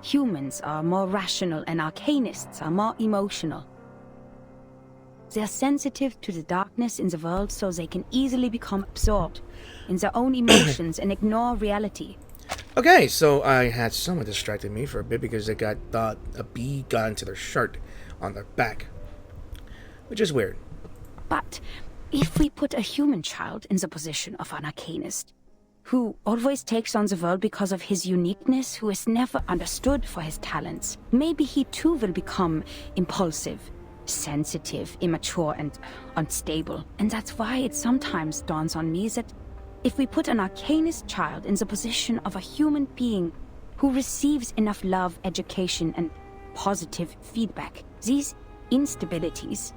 Humans are more rational and arcanists are more emotional. They're sensitive to the darkness in the world so they can easily become absorbed in their own emotions and ignore reality. Okay, so I had someone distracted me for a bit because they thought a bee got into their shirt on their back. Which is weird. But if we put a human child in the position of an arcanist, who always takes on the world because of his uniqueness, who is never understood for his talents, maybe he too will become impulsive, sensitive, immature, and unstable. And that's why it sometimes dawns on me that if we put an arcanist child in the position of a human being who receives enough love, education, and positive feedback, these instabilities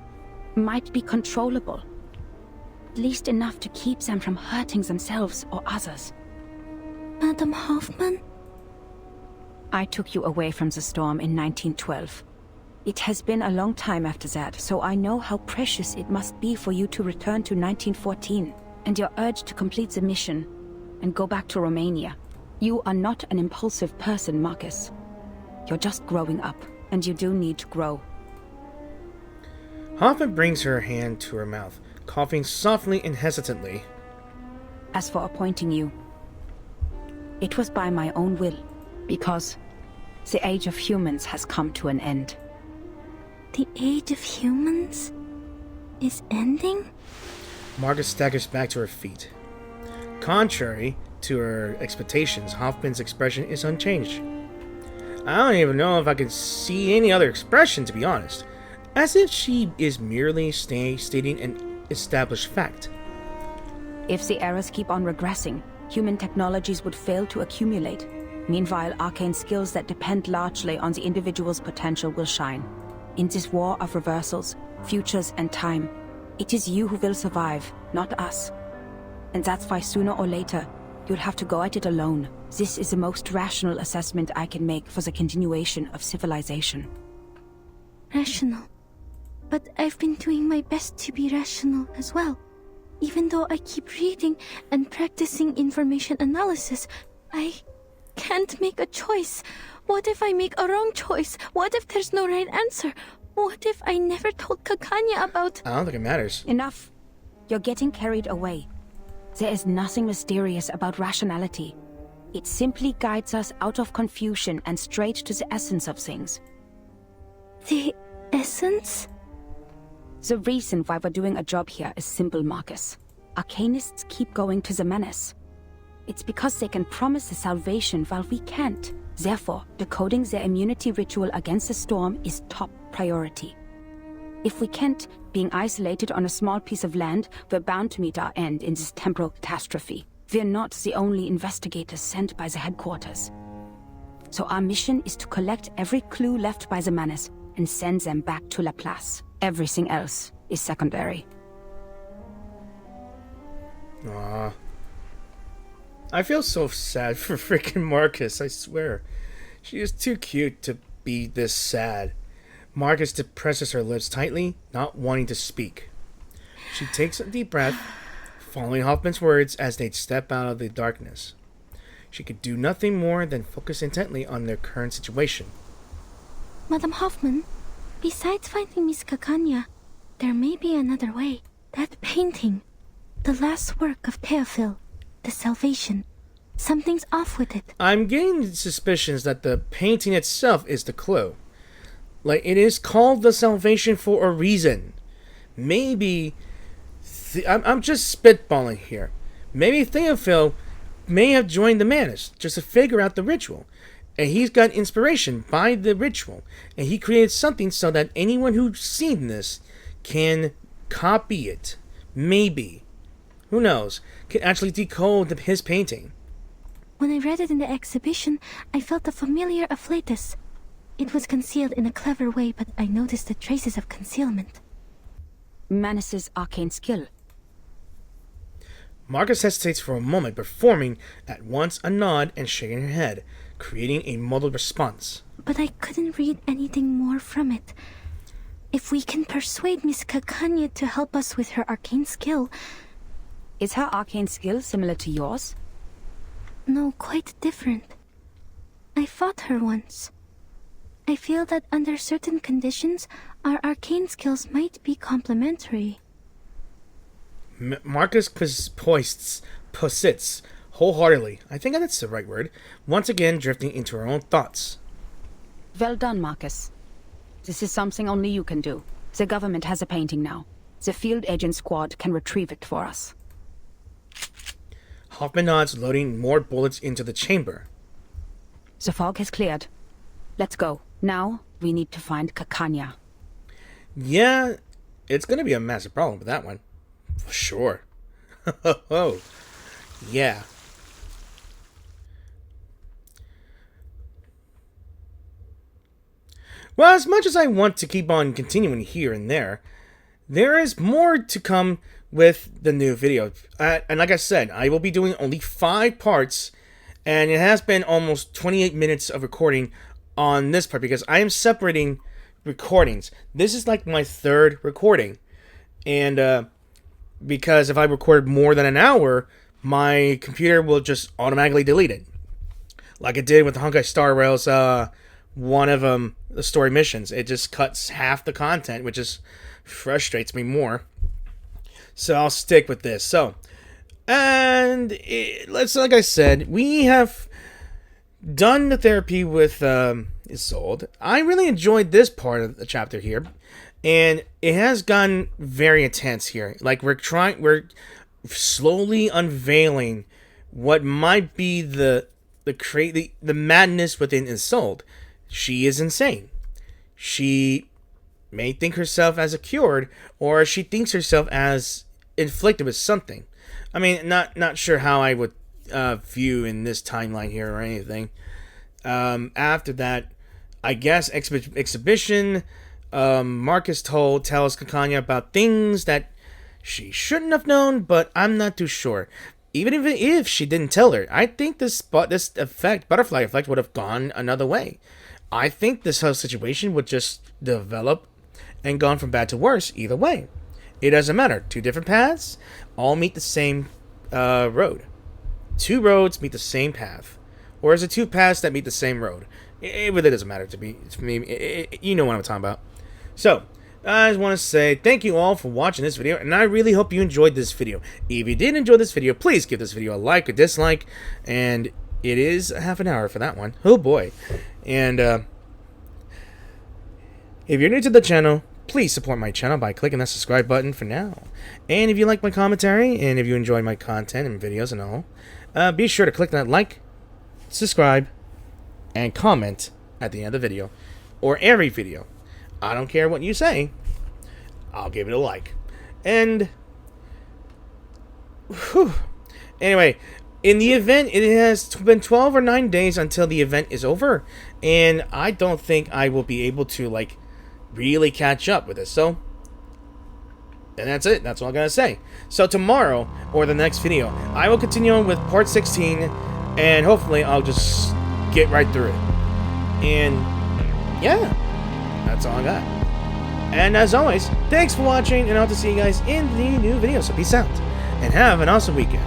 might be controllable. At least enough to keep them from hurting themselves or others. Madam Hoffman? I took you away from the storm in 1912. It has been a long time after that, so I know how precious it must be for you to return to 1914, and your urge to complete the mission and go back to Romania. You are not an impulsive person, Marcus. You're just growing up, and you do need to grow. Hoffman brings her hand to her mouth, coughing softly and hesitantly. As for appointing you, it was by my own will, because the age of humans has come to an end. The age of humans is ending? Margaret staggers back to her feet. Contrary to her expectations, Hoffman's expression is unchanged. I don't even know if I can see any other expression, to be honest. As if she is merely stating an established fact. If the eras keep on regressing, human technologies would fail to accumulate. Meanwhile, arcane skills that depend largely on the individual's potential will shine. In this war of reversals, futures, and time, it is you who will survive, not us. And that's why sooner or later, you'll have to go at it alone. This is the most rational assessment I can make for the continuation of civilization. Rational. But I've been doing my best to be rational as well. Even though I keep reading and practicing information analysis, I can't make a choice. What if I make a wrong choice? What if there's no right answer? What if I never told Kakanya about... I don't think it matters. Enough. You're getting carried away. There is nothing mysterious about rationality. It simply guides us out of confusion and straight to the essence of things. The essence? The reason why we're doing a job here is simple, Marcus. Arcanists keep going to the Menace. It's because they can promise the salvation while we can't. Therefore, decoding their immunity ritual against the storm is top priority. If we can't, being isolated on a small piece of land, we're bound to meet our end in this temporal catastrophe. We're not the only investigators sent by the headquarters. So our mission is to collect every clue left by the Menace and send them back to La Place. Everything else is secondary. Aww. I feel so sad for freaking Marcus, I swear. She is too cute to be this sad. Marcus depresses her lips tightly, not wanting to speak. She takes a deep breath, following Hoffman's words as they step out of the darkness. She could do nothing more than focus intently on their current situation. Madam Hoffman, besides finding Miss Kakanya, there may be another way. That painting, the last work of Theophil, the Salvation. Something's off with it. I'm getting suspicions that the painting itself is the clue. Like, it is called the Salvation for a reason. Maybe... I'm just spitballing here. Maybe Theophil may have joined the Manus just to figure out the ritual. And he's got inspiration by the ritual. And he created something so that anyone who's seen this can copy it. Maybe. Who knows? Can actually decode his painting. When I read it in the exhibition, I felt a familiar afflatus. It was concealed in a clever way, but I noticed the traces of concealment. Manus's arcane skill. Marcus hesitates for a moment, performing at once a nod and shaking her head, creating a muddled response. But I couldn't read anything more from it. If we can persuade Miss Kakanya to help us with her arcane skill... Is her arcane skill similar to yours? No, quite different. I fought her once. I feel that under certain conditions, our arcane skills might be complementary. Marcus posits wholeheartedly, I think that's the right word, once again drifting into her own thoughts. Well done, Marcus. This is something only you can do. The government has a painting now. The field agent squad can retrieve it for us. Hoffman nods, loading more bullets into the chamber. The fog has cleared. Let's go. Now, we need to find Kakanya. Yeah, it's gonna be a massive problem with that one. For sure. Oh, yeah. Well, as much as I want to keep on continuing here and there is more to come with the new video. And like I said, I will be doing only 5 parts, and it has been almost 28 minutes of recording on this part because I am separating recordings. This is like my 3rd recording, and because if I record more than an hour, my computer will just automatically delete it, like it did with the Honkai Star Rail's one of the story missions. It just cuts half the content, which just frustrates me more. So I'll stick with this. So, and like I said, we have done the therapy with Isolde. I really enjoyed this part of the chapter here, and it has gotten very intense here. Like we're slowly unveiling what might be the madness within Isolde. She is insane. She may think herself as a cured, or she thinks herself as inflicted with something. I mean, not sure how I would view in this timeline here or anything. After that, I guess exhibition. Marcus tells Kakanya about things that she shouldn't have known, but I'm not too sure. Even if she didn't tell her, I think this butterfly effect, would have gone another way. I think this whole situation would just develop and gone from bad to worse either way. It doesn't matter. 2 different paths all meet the same road. 2 roads meet the same path. Or is it 2 paths that meet the same road? It really doesn't matter to me. You know what I'm talking about. So, I just want to say thank you all for watching this video, and I really hope you enjoyed this video. If you did enjoy this video, please give this video a like or dislike, and it is half an hour for that one. Oh boy. And if you're new to the channel, please support my channel by clicking that subscribe button for now. And if you like my commentary, and if you enjoy my content and videos and all, be sure to click that like, subscribe, and comment at the end of the video, or every video. I don't care what you say, I'll give it a like. And whew. Anyway, in the event, it has been 12 or 9 days until the event is over, and I don't think I will be able to like really catch up with this. So, and that's it. That's all I gotta say. So tomorrow, or the next video, I will continue on with part 16, and hopefully I'll just get right through it. And yeah, that's all I got. And as always, thanks for watching, and I'll have to see you guys in the new video. So peace out, and have an awesome weekend.